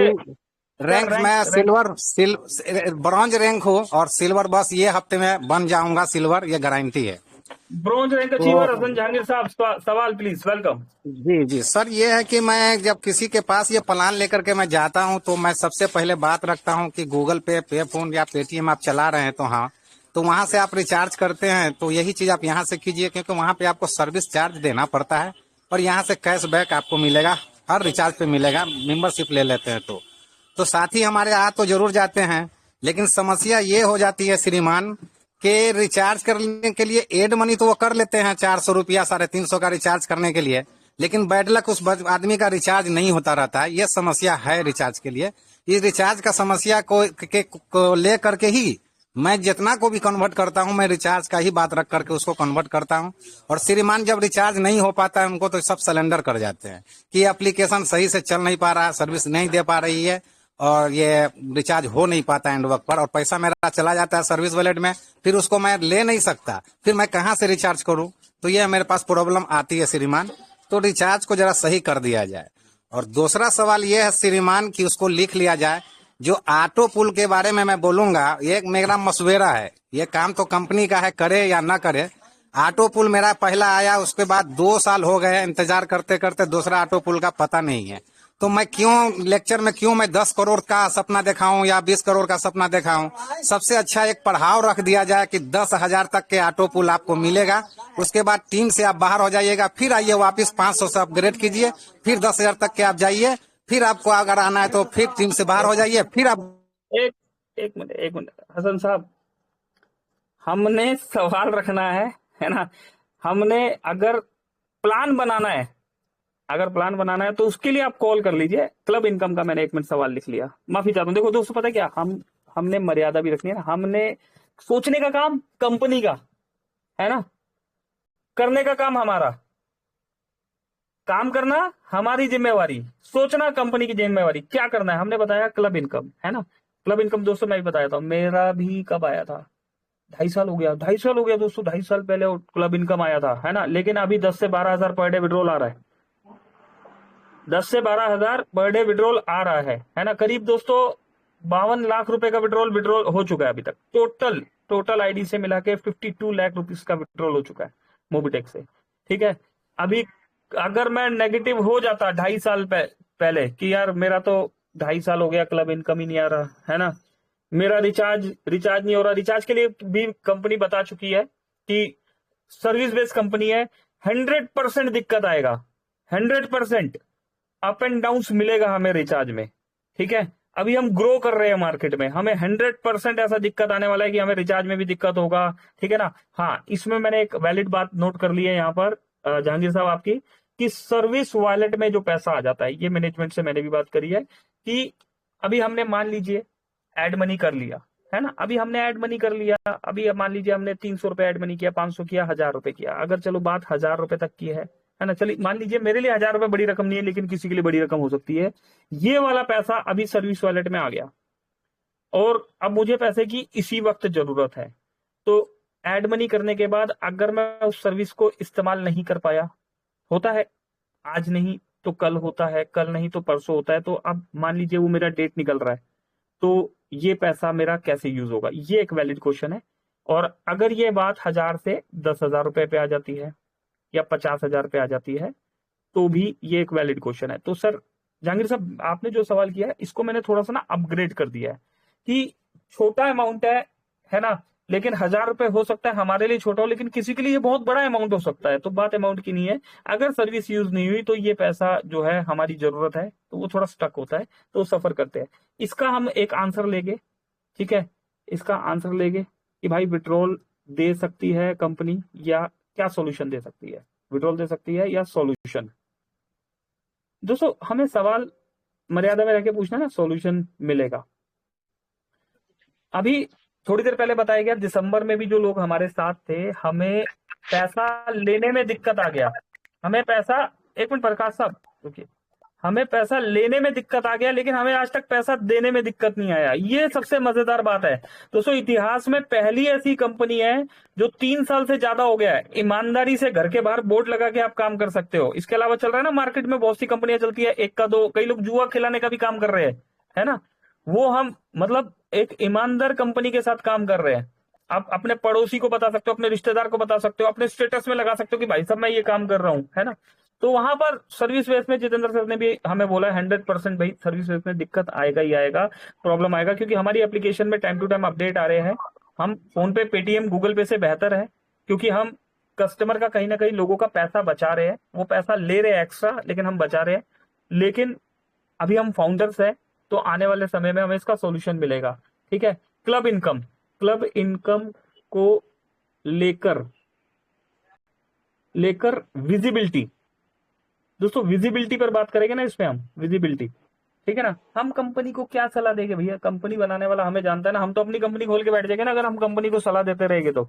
रैंक, मैं ब्रॉन्ज रैंक हूँ और सिल्वर बस ये हफ्ते में बन जाऊंगा सिल्वर, ये गारंटी है। Bronze rank achiever Hasan Jahangir साहब, सवाल प्लीज, वेलकम। जी सर, ये है कि मैं जब किसी के पास ये प्लान लेकर के मैं जाता हूँ तो मैं सबसे पहले बात रखता हूँ कि गूगल पे, पे फोन या पेटीएम आप चला रहे हैं तो हाँ, तो वहां से आप रिचार्ज करते हैं तो यही चीज आप यहाँ से कीजिए, क्योंकि वहां पे आपको सर्विस चार्ज देना पड़ता है और यहाँ से कैशबैक आपको मिलेगा, हर रिचार्ज पे मिलेगा, मेंबरशिप ले लेते हैं तो साथी हमारे आ तो जरूर जाते हैं। लेकिन समस्या ये हो जाती है श्रीमान के रिचार्ज करने के लिए एड मनी तो वो कर लेते हैं 400 रुपया, 350 का रिचार्ज करने के लिए, लेकिन बैड लक उस आदमी का रिचार्ज नहीं होता रहता है। ये समस्या है रिचार्ज के लिए। इस रिचार्ज का समस्या को ले करके ही मैं जितना को भी कन्वर्ट करता हूं, मैं रिचार्ज का ही बात रख करके उसको कन्वर्ट करता हूं। और श्रीमान जब रिचार्ज नहीं हो पाता है उनको तो सब सिलेंडर कर जाते हैं कि एप्लीकेशन सही से चल नहीं पा रहा है, सर्विस नहीं दे पा रही है और ये रिचार्ज हो नहीं पाता एंड वक्त पर, और पैसा मेरा चला जाता है सर्विस वॉलेट में, फिर उसको मैं ले नहीं सकता, फिर मैं कहाँ से रिचार्ज करूँ। तो ये मेरे पास प्रॉब्लम आती है श्रीमान। तो रिचार्ज को जरा सही कर दिया जाए। और दूसरा सवाल ये है श्रीमान कि उसको लिख लिया जाए। जो ऑटो पुल के बारे में मैं बोलूंगा, ये मेरा मशवरा है, ये काम तो कंपनी का है, करे या ना करे। ऑटो पुल मेरा पहला आया, उसके बाद 2 साल हो गए इंतजार करते करते, दूसरा ऑटो पुल का पता नहीं है। तो मैं क्यों लेक्चर में क्यों मैं 10 करोड़ का सपना दिखाऊं या 20 करोड़ का सपना दिखाऊं। सबसे अच्छा एक पढ़ाव रख दिया जाए कि 10,000 तक के ऑटो पुल आपको मिलेगा, उसके बाद टीम से आप बाहर हो जाइएगा, फिर आइए वापस 500 से अपग्रेड कीजिए, फिर 10,000 तक के आप जाइए, फिर आपको अगर आना है तो फिर टीम से बाहर हो जाइए, फिर आप एक मिनट हसन साहब, हमने सवाल रखना है ना। हमने अगर प्लान बनाना है तो उसके लिए आप कॉल कर लीजिए। क्लब इनकम का मैंने 1 मिनट सवाल लिख लिया, माफी चाहता हूँ। देखो दोस्तों, पता है क्या, हमने मर्यादा भी रखनी है ना। हमने सोचने का काम कंपनी का है ना, करने का काम हमारा, काम करना हमारी जिम्मेवारी, सोचना कंपनी की जिम्मेवारी। क्या करना है हमने बताया, क्लब इनकम, है ना। क्लब इनकम दोस्तों मैं भी बताया था, मेरा भी कब आया था, 2.5 साल हो गया दोस्तों, 2.5 साल पहले क्लब इनकम आया था, है ना। लेकिन अभी 10 से 12 हजार पर डे विड्रॉल आ रहा है, 10 से 12 हजार पर डे विड्रॉल आ रहा है ना। करीब दोस्तों 52 लाख रुपए का विड्रॉल हो चुका है अभी तक। टोटल आईडी से मिला के 52 लाख रुपीस का विड्रॉल हो चुका है मोबिटेक से, ठीक है। अभी अगर मैं नेगेटिव हो जाता 2.5 साल पहले कि यार मेरा तो 2.5 साल हो गया क्लब इनकम ही नहीं आ रहा, है ना, मेरा रिचार्ज नहीं हो रहा। रिचार्ज के लिए भी कंपनी बता चुकी है कि सर्विस बेस्ड कंपनी है, 100% दिक्कत आएगा, 100% अप एंड डाउन मिलेगा हमें रिचार्ज में। ठीक है, अभी हम ग्रो कर रहे हैं मार्केट में, हमें 100% ऐसा दिक्कत आने वाला है कि हमें रिचार्ज में भी दिक्कत होगा। ठीक है ना। हाँ, इसमें मैंने एक वैलिड बात नोट कर ली है यहाँ पर जहांगीर साहब आपकी, कि सर्विस वॉलेट में जो पैसा आ जाता है, ये मैनेजमेंट से मैंने भी बात करी है कि अभी हमने मान लीजिए एड मनी कर लिया, है ना, अभी हमने ऐड मनी कर लिया, अभी मान लीजिए हमने 300 रुपए ऐड मनी किया, 500 किया, 1000 रुपए किया, अगर चलो बात 1000 रुपए तक की है ना, चलिए मान लीजिए मेरे लिए 1000 रुपए बड़ी रकम नहीं है, लेकिन किसी के लिए बड़ी रकम हो सकती है। ये वाला पैसा अभी सर्विस वॉलेट में आ गया और अब मुझे पैसे की इसी वक्त जरूरत है, तो ऐड मनी करने के बाद अगर मैं उस सर्विस को इस्तेमाल नहीं कर पाया, होता है आज नहीं तो कल होता है, कल नहीं तो परसों होता है, तो अब मान लीजिए वो मेरा डेट निकल रहा है, तो ये पैसा मेरा कैसे यूज होगा, ये एक वैलिड क्वेश्चन है। और अगर ये बात 1000 से 10,000 रुपए पे आ जाती है या 50,000 पे आ जाती है, तो भी ये एक वैलिड क्वेश्चन है। तो सर जहांगीर साहब, आपने जो सवाल किया है इसको मैंने थोड़ा सा ना अपग्रेड कर दिया है कि छोटा अमाउंट है ना, लेकिन 1000 रुपए हो सकता है हमारे लिए छोटा हो, लेकिन किसी के लिए ये बहुत बड़ा अमाउंट हो सकता है। तो बात अमाउंट की नहीं है, अगर सर्विस यूज नहीं हुई तो ये पैसा जो है हमारी जरूरत है, तो वो थोड़ा स्टक होता है, तो सफर करते हैं। इसका हम एक आंसर लेंगे, ठीक है, इसका आंसर लेंगे कि भाई विड्रॉल दे सकती है कंपनी या क्या सॉल्यूशन दे सकती है, विड्रॉल दे सकती है या सॉल्यूशन। दोस्तों हमें सवाल मर्यादा में रहकर पूछना ना, सॉल्यूशन मिलेगा। अभी थोड़ी देर पहले बताया गया दिसंबर में भी जो लोग हमारे साथ थे, हमें पैसा लेने में दिक्कत आ गया, हमें पैसा, एक मिनट प्रकाश साहब रुकिए, हमें पैसा लेने में दिक्कत आ गया, लेकिन हमें आज तक पैसा देने में दिक्कत नहीं आया। ये सबसे मजेदार बात है दोस्तों, इतिहास में पहली ऐसी कंपनी है जो 3 साल से ज्यादा हो गया है ईमानदारी से घर के बाहर बोर्ड लगा के आप काम कर सकते हो। इसके अलावा चल रहा है ना मार्केट में बहुत सी कंपनियां चलती है, एक का दो, कई लोग जुआ खिलाने का भी काम कर रहे हैं, है ना, वो हम मतलब एक ईमानदार कंपनी के साथ काम कर रहे हैं। आप अपने पड़ोसी को बता सकते हो, अपने रिश्तेदार को बता सकते हो, अपने स्टेटस में लगा सकते हो कि भाई साहब मैं ये काम कर रहा हूं, है ना। तो वहां पर सर्विस बेस में जितेंद्र सर ने भी हमें बोला 100% भाई सर्विस बेस में दिक्कत आएगा ही आएगा, प्रॉब्लम आएगा, क्योंकि हमारी एप्लीकेशन में टाइम टू टाइम अपडेट आ रहे हैं। हम फोन पे, पेटीएम, गूगल पे से बेहतर है, क्योंकि हम कस्टमर का कहीं ना कहीं लोगों का पैसा बचा रहे हैं, वो पैसा ले रहे हैं एक्स्ट्रा, लेकिन हम बचा रहे हैं। लेकिन अभी हम फाउंडर्स है, तो आने वाले समय में हमें इसका सॉल्यूशन मिलेगा। ठीक है, क्लब इनकम को लेकर विजिबिलिटी, दोस्तों विजिबिलिटी पर बात करेंगे ना इसमें हम, विजिबिलिटी, ठीक है ना। हम कंपनी को क्या सलाह देंगे भैया, कंपनी बनाने वाला हमें जानता है ना, हम तो अपनी कंपनी खोल के बैठ जाएंगे ना अगर हम कंपनी को सलाह देते रहेंगे तो।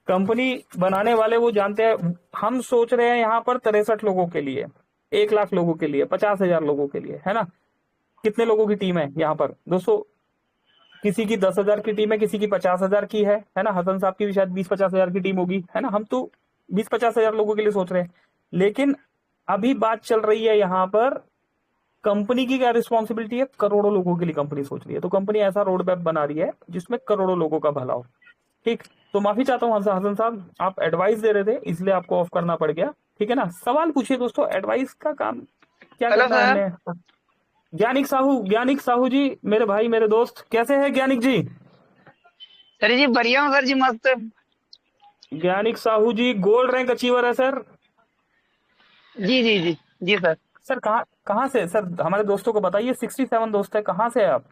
कंपनी बनाने वाले वो जानते हैं, हम सोच रहे हैं यहाँ पर 63 लोगों के लिए, 1 लाख लोगों के लिए, 50,000 लोगों के लिए, है ना। कितने लोगों की टीम है यहाँ पर दोस्तों, किसी की 10,000 की टीम है, किसी की 50,000 की है ना, हसन साहब की भी शायद 20-50,000 की टीम होगी, है ना। हम तो 20-50,000 लोगों के लिए सोच रहे हैं, लेकिन अभी बात चल रही है यहाँ पर कंपनी की क्या रिस्पॉन्सिबिलिटी है, करोड़ों लोगों के लिए कंपनी सोच रही है, तो कंपनी ऐसा रोड मैप बना रही है जिसमें करोड़ों लोगों का भला हो। ठीक, तो माफी चाहता हूँ हसन साहब, आप एडवाइस दे रहे थे इसलिए आपको ऑफ करना पड़ गया, ठीक है ना। सवाल पूछिए दोस्तों, एडवाइस का काम क्या करना है हमने। ज्ञानिक साहू जी, मेरे भाई, मेरे दोस्त, कैसे हैं ज्ञानिक जी? सर जी बढ़िया हूँ सर जी, मस्त। ज्ञानिक साहू जी गोल्ड रैंक अचीवर है सर। जी जी जी जी सर। सर कहाँ से सर, हमारे दोस्तों को बताइए, 67 दोस्त है, कहाँ से है आप?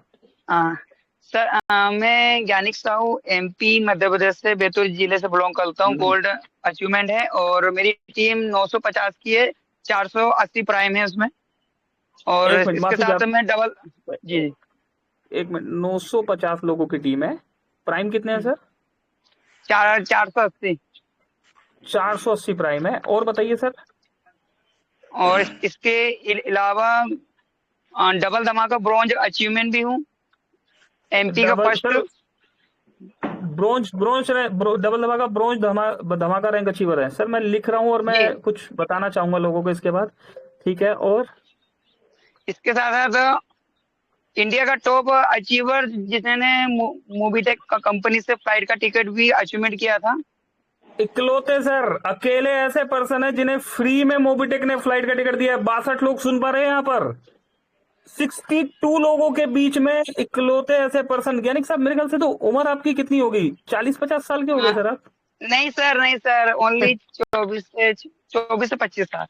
सर मैं ज्ञानिक साहू एमपी मध्य प्रदेश से बैतूल जिले से बिलोंग करता हूँ। गोल्ड अचीवमेंट है और मेरी टीम 950 की है, 480 प्राइम है उसमें, और इसके साथ में डबल। जी जी, एक मिनट, 950 लोगों की टीम है, प्राइम कितने हैं सर? 480। 480 प्राइम है, और बताइए सर। और इसके अलावा डबल धमाका ब्रॉन्ज अचीवमेंट भी हूँ, एमपी का फर्स्ट। ब्रॉन्ज डबल धमाका ब्रॉन्ज धमाका रैंक अचीवर है सर। मैं लिख रहा हूँ और मैं कुछ बताना चाहूंगा लोगों को इसके बाद, ठीक है। और इसके साथ साथ इंडिया का टॉप अचीवर जिसने मोबीटेक का कंपनी से फ्लाइट का टिकट भी अचीवमेंट किया था। इकलौते सर, अकेले ऐसे पर्सन है जिन्हें फ्री में मोबीटेक ने फ्लाइट का टिकट दिया है। 62 लोग सुन पा रहे हैं यहाँ पर, 62 लोगों के बीच में इकलौते ऐसे पर्सन। ज्ञानिक साहब मेरे ख्याल से तो उम्र आपकी कितनी हो गई, 40-50 साल के हो गए हाँ, सर आप? नहीं सर, ओनली 24 से 25 साल।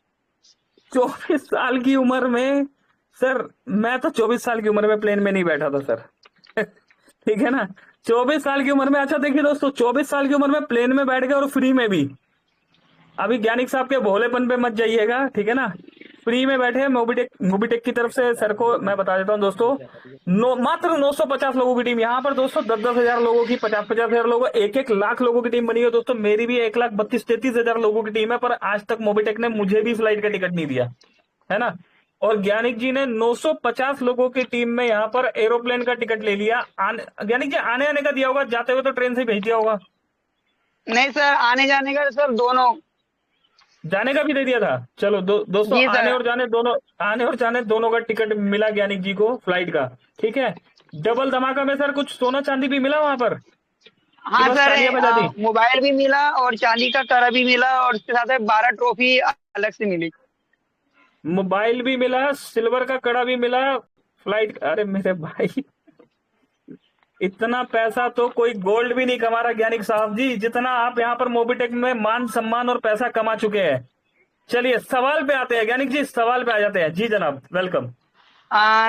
24 साल की उम्र में सर, मैं तो 24 साल की उम्र में प्लेन में नहीं बैठा था सर। ठीक है ना, 24 साल की उम्र में। अच्छा देखिए दोस्तों, 24 साल की उम्र में प्लेन में बैठ गए और फ्री में भी। अभी ज्ञानिक साहब के भोलेपन पे मत जाइएगा, ठीक है ना। फ्री में बैठे मोबिटेक की तरफ से सर को मैं बता देता हूं दोस्तों, मात्र 950 लोगों की टीम यहाँ पर दोस्तों, 10-10 हजार लोगों की, 50-50 हजार लोगों, 1-1 लाख लोगों की टीम बनी है दोस्तों। मेरी भी 1,32,33 हजार लोगों की टीम है, पर आज तक मोबिटेक ने मुझे भी फ्लाइट का टिकट नहीं दिया है ना। और ज्ञानिक जी ने 950 लोगों की टीम में यहाँ पर एरोप्लेन का टिकट ले लिया। ज्ञानिक जी आने आने का दिया होगा, जाते हुए तो ट्रेन से भेज दिया होगा? नहीं सर, आने जाने का सर दोनों। जाने का भी दे दिया था। चलो दोस्तों, जी आने सर। और जाने दोनों का टिकट मिला ज्ञानिक जी को फ्लाइट का, ठीक है। डबल धमाका में सर कुछ सोना चांदी भी मिला वहां पर? हाँ बस सर, तालियां बजा दी? मोबाइल भी मिला और चांदी का कड़ा भी मिला, और उसके साथ 12 ट्रॉफी अलग से मिली। मोबाइल भी मिला, सिल्वर का कड़ा भी मिला, फ्लाइट। अरे मेरे भाई, इतना पैसा तो कोई गोल्ड भी नहीं कमा रहा ज्ञानिक साहब जी, जितना आप यहाँ पर मोबिटेक में मान सम्मान और पैसा कमा चुके हैं। चलिए सवाल पे आते हैं ज्ञानिक जी, सवाल पे आ जाते हैं। जी जनाब, वेलकम।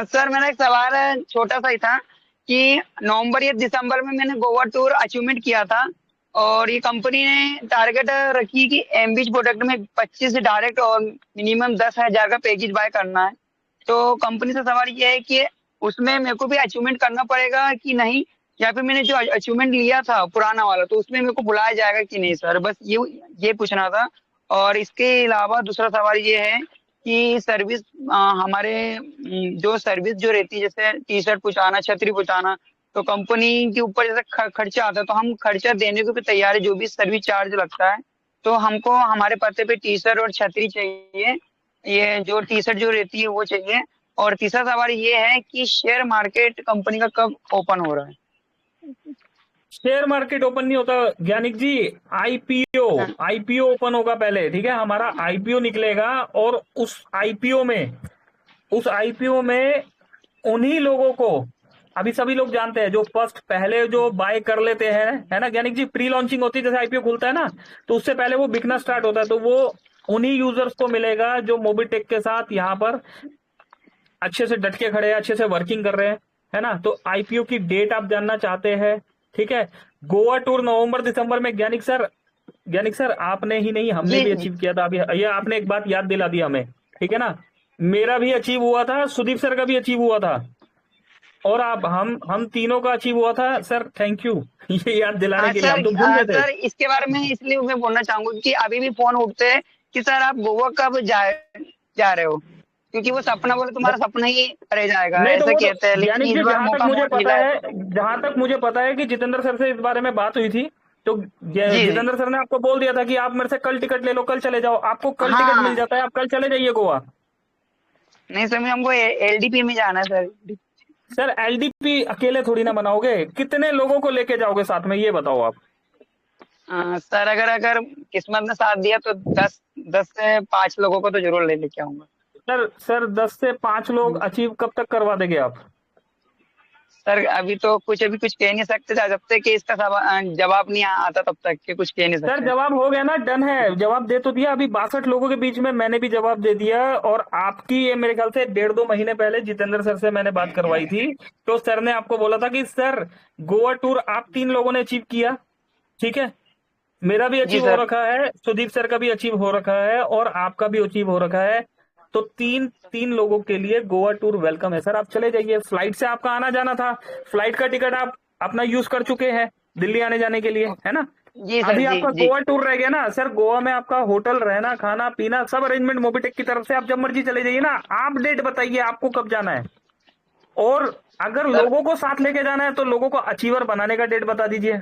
सर मेरा एक सवाल है, छोटा सा ही था, कि नवंबर या दिसंबर में मैंने गोवा टूर अचीवमेंट किया था, और ये कंपनी ने टारगेट रखी कि एमबीच प्रोडक्ट में 25 डायरेक्ट और मिनिमम 10,000 का पैकेज बाय करना है। तो कंपनी से सवाल ये है कि उसमें मेरे को भी अचीवमेंट करना पड़ेगा कि नहीं, या फिर मैंने जो अचीवमेंट लिया था पुराना वाला, तो उसमें मेरे को बुलाया जाएगा कि नहीं सर? बस ये पूछना था। और इसके अलावा दूसरा सवाल ये है कि सर्विस, हमारे जो सर्विस जो रहती है, जैसे टी शर्ट पहुंचाना, छतरी पहुंचाना, तो कंपनी के ऊपर जैसे खर्चा आता है, तो हम खर्चा देने को भी तैयार है, जो भी सर्विस चार्ज लगता है। तो हमको हमारे पते पे टी शर्ट और छतरी चाहिए, ये जो टी शर्ट जो रहती है वो चाहिए। और तीसरा सवाल ये है कि शेयर मार्केट कंपनी का कब ओपन हो रहा है? शेयर मार्केट ओपन नहीं होता ज्ञानिक जी, आईपीओ ओपन होगा पहले, ठीक है। हमारा आईपीओ निकलेगा, और उस आईपीओ में उन्हीं लोगों को, अभी सभी लोग जानते हैं, जो फर्स्ट पहले जो बाय कर लेते हैं, है ना ज्ञानिक जी। प्री लॉन्चिंग होती है, जैसे आईपीओ खुलता है ना, तो उससे पहले वो बिकना स्टार्ट होता है, तो वो उन्हीं यूजर्स को मिलेगा जो मोबिटेक के साथ यहाँ पर अच्छे से डट के खड़े हैं, अच्छे से वर्किंग कर रहे हैं, है ना। तो आईपीओ की डेट आप जानना चाहते हैं, ठीक है। गोवा टूर नवंबर दिसंबर में। ज्ञानिक सर आपने ही नहीं, हमने जी भी अचीव किया था। अभी ये आपने एक बात याद दिला दी हमें, ठीक है ना। मेरा भी अचीव हुआ था, सुदीप सर का भी अचीव हुआ था, और आप हम तीनों का अचीव हुआ था सर। थैंक यू ये याद दिलाने के लिए, हम तो भूल गए थे। सर इसके बारे में इसलिए मैं बोलना चाहूंगा कि अभी भी फोन उठते हैं कि सर आप गोवा कब जा रहे हो, क्योंकि वो सपना बोले तुम्हारा सपना ही रह जाएगा, नहीं तो ऐसा वो तो कहते हैं। लेकिन ज्ञानिक इस जी, बार जहां तक मौका मुझे बहुत पता मिला है। है, जहां तक मुझे पता है कि जितेंद्र सर से इस बारे में बात हुई थी, तो जी जितेंद्र सर ने आपको बोल दिया था कि आप मेरे से कल टिकट ले लो, कल चले जाओ। आपको कल टिकट मिल हाँ, जाता है, आप कल चले जाइए गोवा। नहीं सर, हमको एलडीपी में जाना है सर। सर एलडीपी अकेले थोड़ी ना बनाओगे, कितने लोगों को लेके जाओगे साथ में, ये बताओ आप। सर अगर किस्मत ने साथ दिया तो 10 से 5 लोगों को तो जरूर लेके आऊंगा। सर 10 से 5 लोग अचीव कब तक करवा देंगे आप? सर अभी कुछ कह नहीं सकते, जब तक कि इसका जवाब नहीं आता तब तक कि कुछ कह नहीं सर सकते। जवाब हो गया ना, डन है, जवाब दे तो दिया। अभी 62 लोगों के बीच में मैंने भी जवाब दे दिया, और आपकी ये मेरे ख्याल से 1.5-2 महीने पहले जितेंद्र सर से मैंने बात करवाई थी, तो सर ने आपको बोला था कि सर गोवा टूर आप 3 लोगों ने अचीव किया, ठीक है। मेरा भी अचीव हो रखा है, सुदीप सर का भी अचीव हो रखा है, और आपका भी अचीव हो रखा है। तो तीन लोगों के लिए गोवा टूर वेलकम है सर, आप चले जाइए। फ्लाइट से आपका आना जाना था, फ्लाइट का टिकट आप अपना यूज कर चुके हैं दिल्ली आने जाने के लिए, है ना। जी सर, अभी जी आपका जी। गोवा टूर रह गया ना सर। गोवा में आपका होटल, रहना, खाना पीना सब अरेंजमेंट मोबिटेक की तरफ से, आप जब मर्जी चले जाइए ना। आप डेट बताइए आपको कब जाना है, और अगर लोगों को साथ लेके जाना है तो लोगों को अचीवर बनाने का डेट बता दीजिए।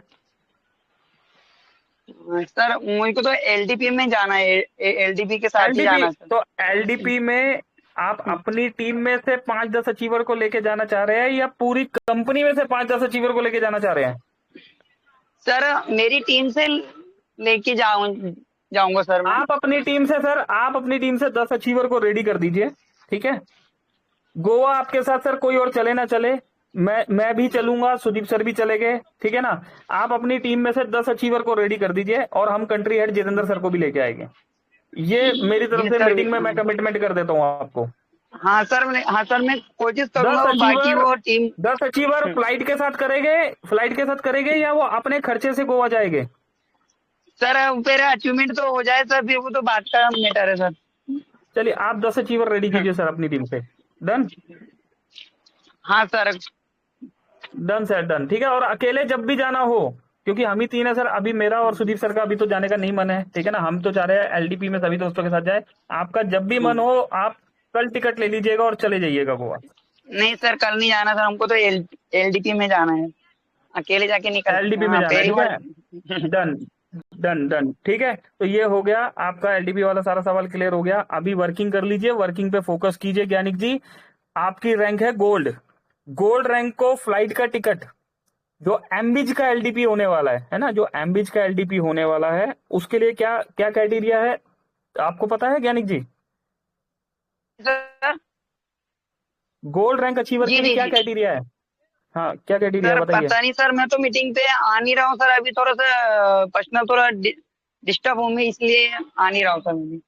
सर मुझको तो एलडीपी में जाना है, एलडीपी के साथ ही जाना है सर। तो एलडीपी में आप अपनी टीम में से 5-10 अचीवर को लेके जाना चाह रहे हैं, या पूरी कंपनी में से 5-10 अचीवर को लेके जाना चाह रहे हैं? सर मेरी टीम से लेके जाऊंगा सर मैं। आप अपनी टीम से 10 अचीवर को रेडी कर दीजिए, ठीक है। गोवा आपके साथ सर कोई और चले ना चले, मैं भी चलूंगा, सुदीप सर भी चलेंगे, ठीक है ना। आप अपनी टीम में से 10 अचीवर को रेडी कर दीजिए और हम कंट्री हेड जितेंद्र सर को भी लेके आएंगे। ये मेरी तरफ जी से सर। मीटिंग में मैं कमिटमेंट कर देता हूँ आपको। हाँ सर मैं कोशिश 10 करूंगा और बाकी वो अचीवर टीम 10 अचीवर फ्लाइट के साथ करेंगे या वो अपने खर्चे से गोवा जाएंगे? सर फिर अचीवमेंट तो हो जाए सर, फिर वो तो बात का मैटर है सर। चलिए आप 10 अचीवर रेडी कीजिए सर अपनी टीम से। डन? हाँ सर। डन सर, डन, ठीक है। और अकेले जब भी जाना हो, क्योंकि हम ही 3 है सर, अभी मेरा और सुदीप सर का अभी तो जाने का नहीं मन है, ठीक है ना। हम तो चाह रहे हैं एलडीपी में सभी दोस्तों के साथ जाए। आपका जब भी मन हो आप कल टिकट ले लीजिएगा और चले जाइएगा गोवा। नहीं सर कल नहीं जाना सर, हमको तो एलडीपी में जाना है, अकेले जाके निकल एलडीपी में जाना है, ठीक है। डन डन डन, ठीक है। तो ये हो गया आपका एलडीपी वाला सारा सवाल क्लियर हो गया। अभी वर्किंग कर लीजिए, वर्किंग पे फोकस कीजिए। ज्ञानिक जी आपकी रैंक है गोल्ड रैंक को फ्लाइट का टिकट जो एमबीज का एलडीपी होने वाला है ना, जो एमबीज का एलडीपी होने वाला है, उसके लिए क्या क्या क्राइटेरिया है आपको पता है ज्ञानिक जी? सर गोल्ड रैंक अचीवर जी के लिए जी क्या जी क्राइटेरिया है? हाँ क्या क्राइटेरिया सर है बताइए। पता नहीं सर, मैं तो मीटिंग पे आ नहीं रहा हूँ सर, अभी थोड़ा सा पर्सनल थोड़ा डिस्टर्ब हूँ मैं, इसलिए आ नहीं रहा हूँ सर मैं।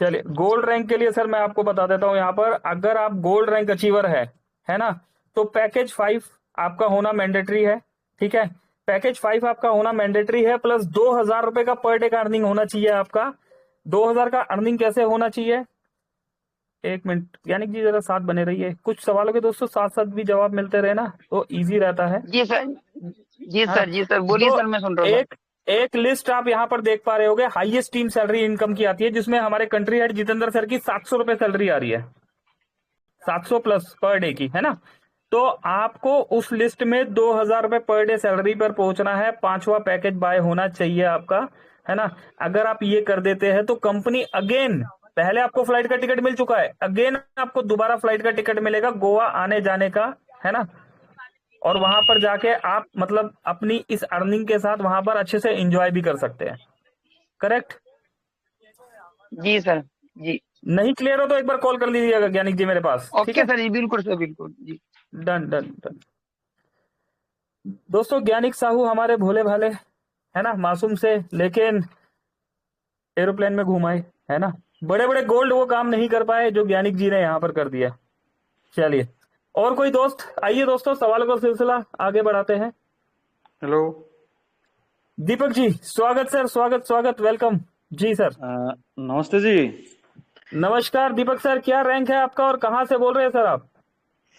चलिए गोल्ड रैंक के लिए सर मैं आपको बता देता हूं यहाँ पर, अगर आप गोल्ड रैंक अचीवर है ना, तो पैकेज 5 आपका होना मैंडेटरी है, ठीक है। पैकेज 5 आपका होना मैंडेटरी है, प्लस 2000 रुपए का पर डे का अर्निंग होना चाहिए आपका। 2000 का अर्निंग कैसे होना चाहिए? एक मिनट यानिक जी जरा साथ बने रहिए, कुछ सवालों के दोस्तों साथ साथ भी जवाब मिलते रहे ना तो इजी रहता है। जी सर जी सर बोलिए तो सर, मैं सुन रहा हूँ एक लिस्ट आप यहाँ पर देख पा रहे होगे, हाईएस्ट टीम सैलरी इनकम की आती है, जिसमें हमारे कंट्री हेड जितेंद्र सर की 700 रुपए सैलरी आ रही है, 700 प्लस पर डे की, है ना। तो आपको उस लिस्ट में 2000 रुपए पर डे सैलरी पर पहुंचना है, 5वां पैकेज बाय होना चाहिए आपका, है ना। अगर आप ये कर देते हैं तो कंपनी अगेन, पहले आपको फ्लाइट का टिकट मिल चुका है, अगेन आपको दोबारा फ्लाइट का टिकट मिलेगा गोवा आने जाने का, है ना। और वहां पर जाके आप मतलब अपनी इस अर्निंग के साथ वहां पर अच्छे से एंजॉय भी कर सकते हैं। करेक्ट? जी सर जी। नहीं क्लियर हो तो एक बार कॉल कर लीजिएगा ज्ञानिक जी मेरे पास, ठीक ओके है। सर जी, बिल्कुल सर बिल्कुल जी। Done done done. दोस्तों ज्ञानिक साहू हमारे भोले भाले, है ना, मासूम से लेकिन एरोप्लेन में घुमाए, है ना, बड़े बड़े गोल्ड वो काम नहीं कर पाए जो ज्ञानिक जी ने यहाँ पर कर दिया। चलिए और कोई दोस्त, आइए दोस्तों सवालों का सिलसिला आगे बढ़ाते हैं। हेलो दीपक जी स्वागत सर, स्वागत वेलकम जी सर। नमस्ते जी। नमस्कार दीपक सर, क्या रैंक है आपका और कहाँ से बोल रहे हैं सर आप?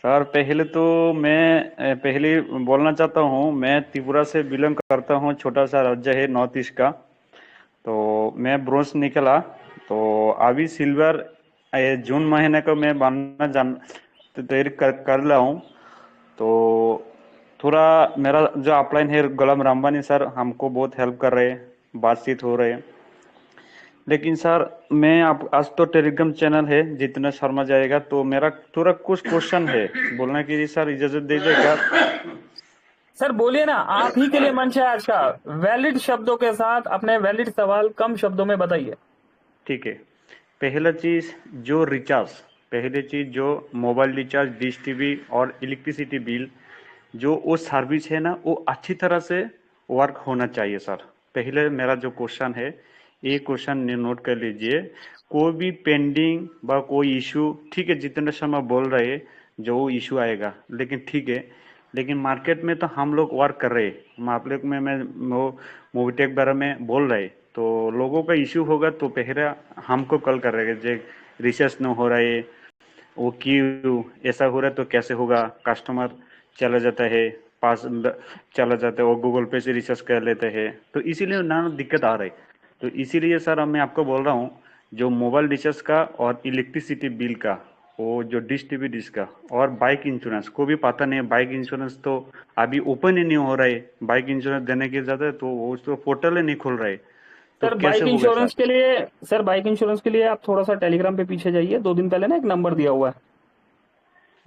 सर पहले तो मैं पहले बोलना चाहता हूँ, मैं त्रिपुरा से बिलोंग करता हूँ, छोटा सा राज्य है नॉर्थ ईस्ट का। तो मैं ब्रोंज निकला, तो अभी सिल्वर जून महीने को मैं बनना तो तैयारी कर रहा हूँ। तो थोड़ा मेरा जो अपलाइन है गुलाम रामबानी सर हमको बहुत हेल्प कर रहे हैं, बातचीत हो रहे हैं। लेकिन सर मैं आप आज तो टेलीग्राम चैनल है जितना शर्मा जाएगा, तो मेरा थोड़ा कुछ क्वेश्चन है बोलने के लिए, सर इजाजत दीजिएगा? सर बोलिए ना, आप ही के लिए मंच है आज का, वैलिड शब्दों के साथ अपने वैलिड सवाल कम शब्दों में बताइए। ठीक है। पहला चीज जो रिचार्ज, पहली चीज जो मोबाइल रिचार्ज, डिश टीवी और इलेक्ट्रिसिटी बिल, जो वो सर्विस है ना वो अच्छी तरह से वर्क होना चाहिए सर। पहले मेरा जो क्वेश्चन है ये क्वेश्चन नोट कर लीजिए। कोई भी पेंडिंग व कोई इशू, ठीक है जितेंद्र शर्मा बोल रहे जो वो इशू आएगा, लेकिन ठीक है, लेकिन मार्केट में तो हम लोग वर्क कर रहे हैं, आप लोग में मैं मोविटेक बारे में बोल रहे, तो लोगों का इशू होगा तो पहले हमको कॉल कर रहे जो रिसर्च न हो रहा है, वो क्यों ऐसा हो रहा है, तो कैसे होगा। कस्टमर चला जाता है, पास चला जाता है, वो गूगल पे से रिसर्च कर लेते हैं, तो इसीलिए ना दिक्कत आ रही। तो इसीलिए सर मैं आपको बोल रहा हूँ जो मोबाइल रिचार्ज का और इलेक्ट्रिसिटी बिल का, वो जो डिश टीवी डिश का और बाइक इंश्योरेंस को भी पता नहीं है। बाइक इंश्योरेंस तो अभी ओपन ही नहीं हो रहा है, बाइक इंश्योरेंस देने के जाता है तो वो तो पोर्टल ही नहीं खुल रहा है, तो सर कैसे बाइक होगा इंश्योरेंस सर? के लिए, सर बाइक इंश्योरेंस के लिए आप थोड़ा सा टेलीग्राम पे पीछे जाइए, 2 दिन पहले ना एक नंबर दिया हुआ है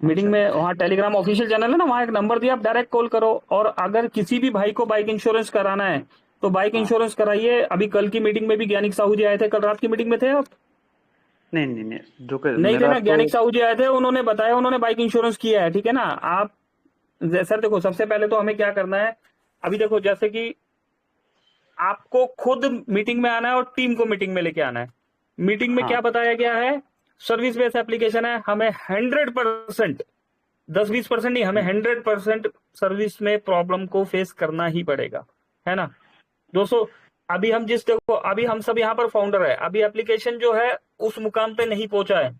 मीटिंग में, वहाँ टेलीग्राम ऑफिशियल चैनल है ना, वहाँ एक नंबर दिया, आप डायरेक्ट कॉल करो। और अगर किसी भी भाई को बाइक इंश्योरेंस कराना है तो बाइक इंश्योरेंस कराइए। अभी कल की मीटिंग में भी ज्ञानिक साहू जी आए थे, कल रात की मीटिंग में थे आप? नहीं नहीं नहीं जो नहीं मेरा लेना, तो ज्ञानिक साहू जी आए थे, उन्होंने बताया, उन्होंने बाइक इंश्योरेंस किया है, ठीक है ना। आप सर देखो, सबसे पहले तो हमें क्या करना है, अभी देखो जैसे कि आपको खुद मीटिंग में आना है और टीम को मीटिंग में लेके आना है। मीटिंग में हाँ क्या बताया गया है, सर्विस बेस्ड एप्लीकेशन है, हमें 100%, 10-20% नहीं, हमें 100% सर्विस में प्रॉब्लम को फेस करना ही पड़ेगा, है ना दोस्तों। अभी हम देखो, अभी हम सब यहाँ पर फाउंडर है, अभी एप्लीकेशन जो है उस मुकाम पे नहीं पहुंचा है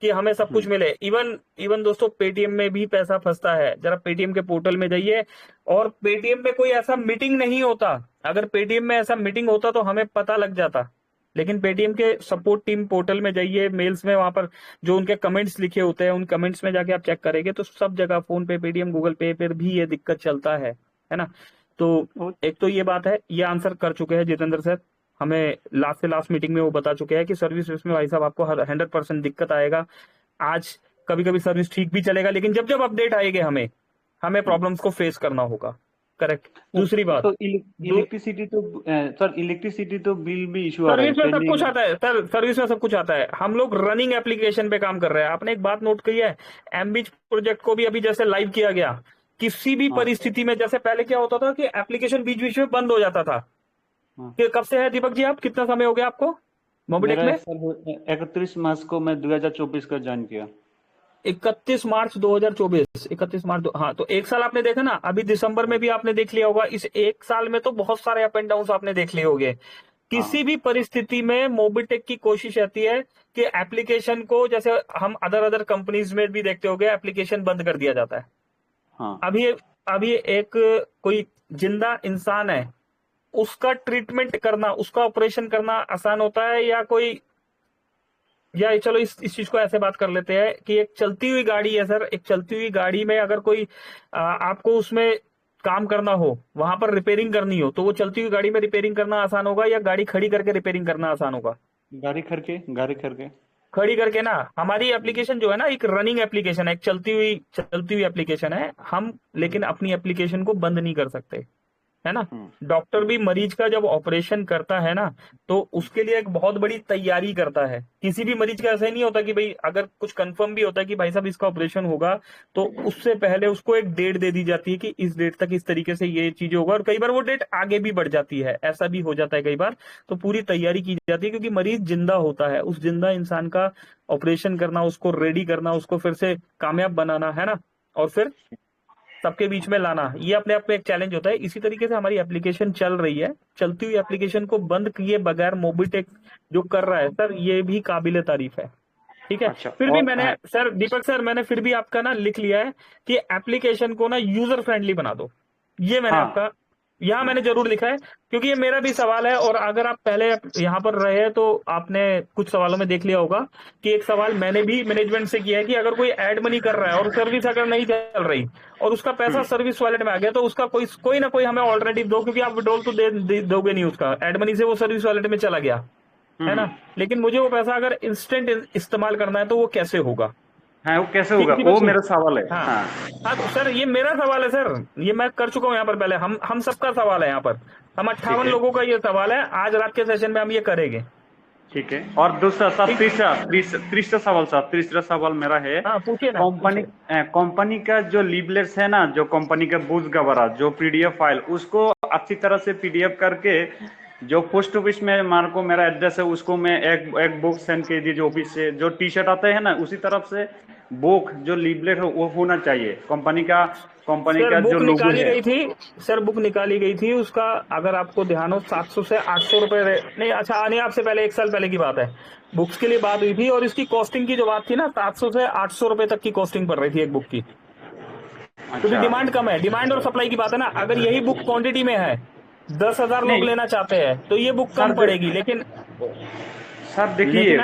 कि हमें सब कुछ मिले। इवन दोस्तों पेटीएम में भी पैसा फंसता है, जरा पेटीएम के पोर्टल में जाइए, और पेटीएम में कोई ऐसा मीटिंग नहीं होता। अगर पेटीएम में ऐसा मीटिंग होता तो हमें पता लग जाता, लेकिन पेटीएम के सपोर्ट टीम पोर्टल में जाइए, मेल्स में वहां पर जो उनके कमेंट्स लिखे होते हैं, उन कमेंट्स में जाके आप चेक करेंगे तो सब जगह फोन पे, पेटीएम, गूगल पे पर भी ये दिक्कत चलता है ना। तो एक तो ये बात है, ये आंसर कर चुके हैं जितेंद्र सर, हमें लास्ट से लास्ट मीटिंग में वो बता चुके हैं कि सर्विस में भाई साहब आपको 100% दिक्कत आएगा। आज कभी कभी सर्विस ठीक भी चलेगा, लेकिन जब जब अपडेट आएंगे हमें प्रॉब्लम्स को फेस करना होगा। करेक्ट। दूसरी बात, तो इलेक्ट्रिसिटी तो सर इलेक्ट्रिसिटी तो बिल भी इशू आ रहा है सर्विस में सब कुछ पेंडिंग। आता है सर, सर्विस में सब कुछ आता है। हम लोग रनिंग एप्लीकेशन पे काम कर रहे हैं। आपने एक बात नोट की है, एमबीच प्रोजेक्ट को भी अभी जैसे लाइव किया गया, किसी भी हाँ परिस्थिति में, जैसे पहले क्या होता था कि एप्लीकेशन बीच बीच में बंद हो जाता था। हाँ कि कब से है दीपक जी, आप कितना समय हो गया आपको मोबिटेक मेरा में? सर 31 मार्च को मैं 2024 का ज्वाइन किया। 31 मार्च 2024, 31 मार्च हाँ, तो एक साल आपने देखा ना। अभी दिसंबर में भी आपने देख लिया होगा। इस एक साल में तो बहुत सारे अप एंड डाउन आपने देख लिए होंगे। किसी भी परिस्थिति में मोबिटेक की कोशिश रहती है कि एप्लीकेशन को, जैसे हम अदर कंपनीज में भी देखते होंगे, एप्लीकेशन बंद कर दिया जाता है। हाँ अभी एक कोई जिंदा इंसान है, उसका ट्रीटमेंट करना, उसका ऑपरेशन करना आसान होता है या चलो इस चीज को ऐसे बात कर लेते हैं कि एक चलती हुई गाड़ी है सर, एक चलती हुई गाड़ी में अगर कोई आपको उसमें काम करना हो, वहां पर रिपेयरिंग करनी हो, तो वो चलती हुई गाड़ी में रिपेयरिंग करना आसान होगा या गाड़ी खड़ी करके रिपेयरिंग करना आसान होगा? गाड़ी करके खड़ी करके ना। हमारी एप्लीकेशन जो है ना, एक रनिंग एप्लीकेशन है, एक चलती हुई एप्लीकेशन है। हम लेकिन अपनी एप्लीकेशन को बंद नहीं कर सकते, है ना। डॉक्टर भी मरीज का जब ऑपरेशन करता है ना, तो उसके लिए एक बहुत बड़ी तैयारी करता है। किसी भी मरीज का ऐसा नहीं होता कि भाई अगर कुछ कंफर्म भी होता है कि भाई साहब इसका ऑपरेशन होगा, तो उससे पहले उसको एक डेट दे दी जाती है कि इस डेट तक इस तरीके से ये चीजें होगा, और कई बार वो डेट आगे भी बढ़ जाती है, ऐसा भी हो जाता है कई बार। तो पूरी तैयारी की जाती है, क्योंकि मरीज जिंदा होता है, उस जिंदा इंसान का ऑपरेशन करना, उसको रेडी करना, उसको फिर से कामयाब बनाना, है ना, और फिर सबके बीच में लाना, ये अपने आप में एक चैलेंज होता है। इसी तरीके से हमारी एप्लीकेशन चल रही है। चलती हुई एप्लीकेशन को बंद किए बगैर मोबिटेक जो कर रहा है सर, ये भी काबिले तारीफ है, ठीक है। अच्छा फिर भी और मैंने सर, दीपक सर, मैंने फिर भी आपका ना लिख लिया है कि एप्लीकेशन को ना यूजर फ्रेंडली बना दो। ये मैंने हाँ आपका यहाँ मैंने जरूर लिखा है, क्योंकि ये मेरा भी सवाल है। और अगर आप पहले यहाँ पर रहे हैं तो आपने कुछ सवालों में देख लिया होगा कि एक सवाल मैंने भी मैनेजमेंट से किया है कि अगर कोई एड मनी कर रहा है और सर्विस अगर नहीं चल रही और उसका पैसा सर्विस वॉलेट में आ गया, तो उसका कोई ना कोई हमें ऑल्टरनेटिव दो, क्योंकि आप विड्रॉल तो दोगे नहीं उसका, एड मनी से वो सर्विस वॉलेट में चला गया, है ना। लेकिन मुझे वो पैसा अगर इंस्टेंट इस्तेमाल करना है तो वो कैसे होगा? हाँ वो कैसे होगा, वो मेरा सवाल है। हाँ तो सर ये मेरा सवाल है सर, ये मैं कर चुका हूँ यहाँ पर पहले। हम सबका सवाल है यहाँ पर, हम 58 लोगों का ये सवाल है। आज रात के सेशन में हम ये करेंगे, ठीक है। और दूसरा साहब, तीसरा सवाल मेरा है। हाँ पूछिए ना। कंपनी का जो लीवलेट्स है ना, जो कंपनी का बूथ गवारा, जो पीडीएफ फाइल, उसको अच्छी तरह से पीडीएफ करके जो पोस्ट ऑफिस में मार को मेरा एड्रेस है, उसको मैं एक बुक सेंड कर दीजिए ऑफिस से। जो टी शर्ट आता है ना, उसी तरफ से बुक जो लीवलेट है वो होना चाहिए। कंपनी का जो लोगो है सर, बुक निकाली गई थी उसका, अगर आपको ध्यान हो, 700 से 800 रुपए नहीं, अच्छा आने आपसे पहले 1 साल पहले की बात है, बुक्स के लिए बात हुई थी, और इसकी कॉस्टिंग की जो बात थी ना, 700 से 800 रुपए तक की कॉस्टिंग पड़ रही थी एक बुक की। क्योंकि डिमांड कम है, डिमांड और सप्लाई की बात है ना। अगर यही बुक क्वांटिटी में है, 10,000 लोग लेना चाहते हैं, तो ये बुक कम पड़ेगी। लेकिन सर देखिए,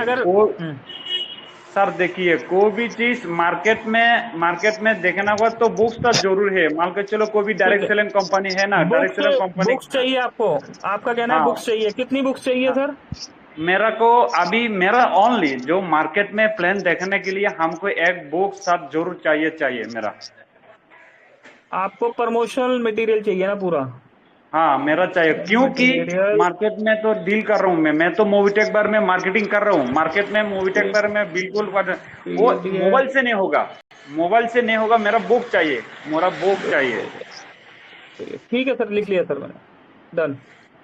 सर देखिए, कोई भी चीज मार्केट में देखना होगा तो बुक्स तो जरूर है। मान के चलो कोई भी डायरेक्ट सेलिंग कंपनी है ना, डायरेक्ट सेलिंग कंपनी, बुक्स चाहिए आपको, आपका कहना है बुक्स चाहिए। कितनी बुक्स चाहिए सर? मेरा ओनली जो मार्केट में प्लान देखने के लिए हमको एक बुक सब जरूर चाहिए मेरा। आपको प्रमोशनल मटेरियल चाहिए ना पूरा? हाँ मेरा चाहिए, क्योंकि मटेरियल मार्केट में तो डील कर रहा हूँ मैं तो मोविटेक बार में मार्केटिंग कर रहा हूँ, मार्केट में मोविटेक बार में बिल्कुल वो PDF मोबाइल से नहीं होगा, मोबाइल से नहीं होगा, मेरा बुक चाहिए, मेरा बुक चाहिए। ठीक है सर, लिख लिया सर मैंने, डन।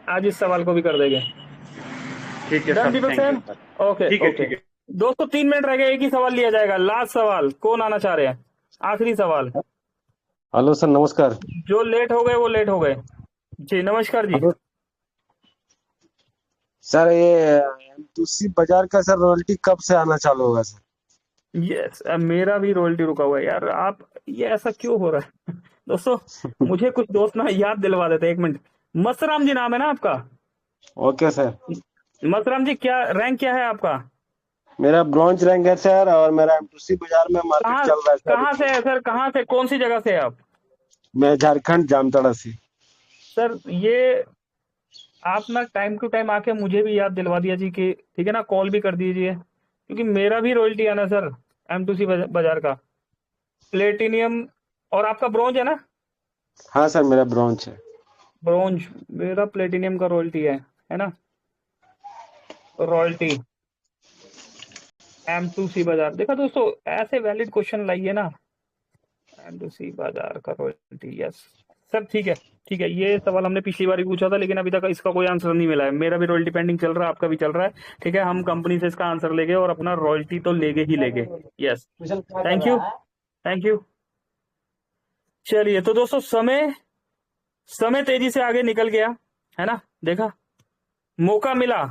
आज इस सवाल को भी कर देंगे। ठीक है done sir, Deepak thank you sir, sir. Okay ठीक है ओके। ठीक है। दोस्तों 3 मिनट रह गए, एक ही सवाल लिया जाएगा, लास्ट सवाल। कौन आना चाह रहे हैं? आखिरी सवाल। हेलो सर, नमस्कार। जो लेट हो गए वो लेट हो गए। जी नमस्कार जी। हेलो सर, ये M2C बाजार का सर रॉयल्टी कब से आना चालू होगा सर? यस, मेरा भी रॉयल्टी रुका हुआ है यार। आप ये ऐसा क्यों हो रहा है? दोस्तों मुझे कुछ दोस्त ना याद दिलवा देते हैं। 1 मिनट। मसराम जी नाम है ना आपका? Okay sir. मसराम जी, क्या रैंक क्या है आपका? मेरा ब्रॉन्ज रैंक है सर, और मेरा M2C बाजार में मार्केट चल रहा है सर। कहाँ से है सर? कहाँ से, कौन सी जगह से है आप? मैं झारखंड जामताड़ा से। सर ये आप ना टाइम टू टाइम आके मुझे भी याद दिलवा दिया जी कि ठीक है ना, कॉल भी कर दीजिए, क्योंकि मेरा भी रॉयल्टी आना सर M2C बाजार का प्लेटिनियम। और आपका ब्रॉन्ज है ना? हाँ सर, मेरा ब्रॉन्ज है। ब्रॉन्ज, मेरा प्लेटिनियम का रॉयल्टी है ना? रॉयल्टी M2C बाजार। देखा दोस्तों, ऐसे वैलिड क्वेश्चन लाइए ना। M2C बाजार का रॉयल्टी, यस सर, ठीक है ठीक है। ये सवाल हमने पिछली बार भी पूछा था, लेकिन अभी तक इसका कोई आंसर नहीं मिला है। मेरा भी रॉयल्टी पेंडिंग चल रहा है, आपका भी चल रहा है। ठीक है, हम कंपनी से इसका आंसर लेंगे और अपना रॉयल्टी तो लेंगे ही लेंगे। Yes, thank you thank you. चलिए तो दोस्तों, समय तेजी से आगे निकल गया है ना। देखा, मौका मिला,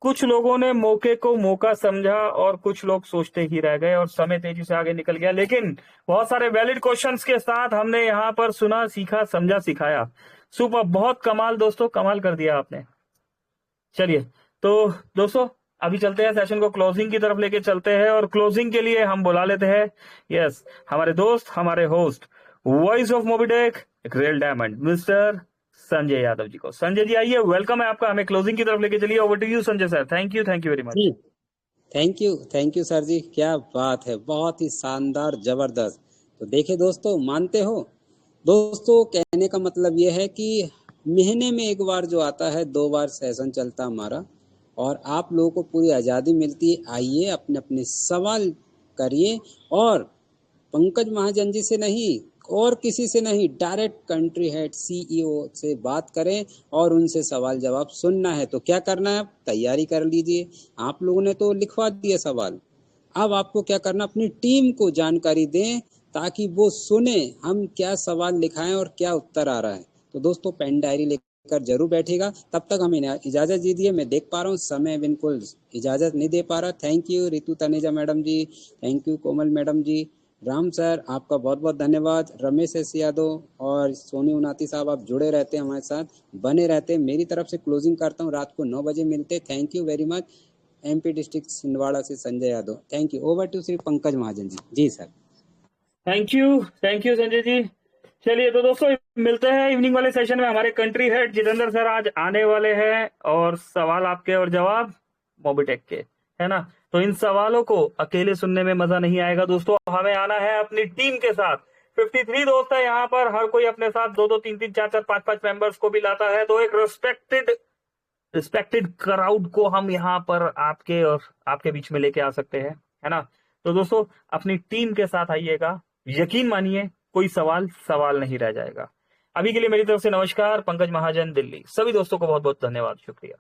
कुछ लोगों ने मौके को मौका समझा और कुछ लोग सोचते ही रह गए, और समय तेजी से आगे निकल गया। लेकिन बहुत सारे वैलिड क्वेश्चंस के साथ हमने यहाँ पर सुना, सीखा, समझा, सिखाया। सुपर, बहुत कमाल दोस्तों, कमाल कर दिया आपने। चलिए तो दोस्तों, अभी चलते हैं, सेशन को क्लोजिंग की तरफ लेके चलते हैं, और क्लोजिंग के लिए हम बुला लेते हैं यस हमारे दोस्त, हमारे होस्ट, वॉइस ऑफ मोबिटेक, एक real diamond, mister Sanjay Yadav ji को। संजय जी आइए, वेलकम है आपका, हमें क्लोजिंग की तरफ लेके चलिए। Over to you Sanjay sir. Thank you very much. Thank you sir ji, क्या बात है, बहुत ही शानदार, जबरदस्त। तो देखिए दोस्तों, मानते हो दोस्तों, कहने का मतलब यह है कि महीने में एक बार जो आता है, 2 बार सेशन चलता हमारा, और आप लोगों को पूरी आज़ादी मिलती है। आइए, अपने अपने सवाल करिए, और पंकज महाजन जी से नहीं और किसी से नहीं, डायरेक्ट कंट्री हेड CEO से बात करें और उनसे सवाल जवाब सुनना है। तो क्या करना है, तैयारी कर लीजिए। आप लोगों ने तो लिखवा दिए सवाल, अब आपको क्या करना, अपनी टीम को जानकारी दें ताकि वो सुने हम क्या सवाल लिखाएं और क्या उत्तर आ रहा है। तो दोस्तों, पेन डायरी लेकर जरूर बैठेगा। तब तक हमें इजाजत दीजिए, मैं देख पा रहा हूँ समय बिल्कुल इजाजत नहीं दे पा रहा। Thank you Ritu Taneja madam ji, thank you Komal madam ji, Ram sir आपका बहुत बहुत धन्यवाद, रमेश एस यादव और सोनी उनाती साहब, आप जुड़े रहते हैं हमारे साथ, बने रहते हैं। मेरी तरफ से क्लोजिंग करता हूँ, रात को 9 बजे मिलते। Thank you very much. MP district Chhindwara से Sanjay Yadav, thank you. Over to Shri Pankaj Mahajan ji. जी sir, thank you Sanjay ji. चलिए तो दोस्तों, मिलते हैं इवनिंग वाले सेशन में। हमारे कंट्री हेड जितेंद्र सर आज आने वाले हैं, और सवाल आपके और जवाब मोबिटेक के, है ना। तो इन सवालों को अकेले सुनने में मजा नहीं आएगा दोस्तों, हमें आना है अपनी टीम के साथ। 53 दोस्त है यहाँ पर, हर कोई अपने साथ 2-2, 3-3, 4-4, 5-5 मेंबर्स को भी लाता है। तो एक रिस्पेक्टेड क्राउड को हम यहाँ पर आपके और आपके बीच में लेके आ सकते हैं, है ना। तो दोस्तों, अपनी टीम के साथ आइएगा, यकीन मानिए कोई सवाल नहीं रह जाएगा। अभी के लिए मेरी तरफ से नमस्कार। पंकज महाजन, दिल्ली। सभी दोस्तों को बहुत बहुत धन्यवाद, शुक्रिया।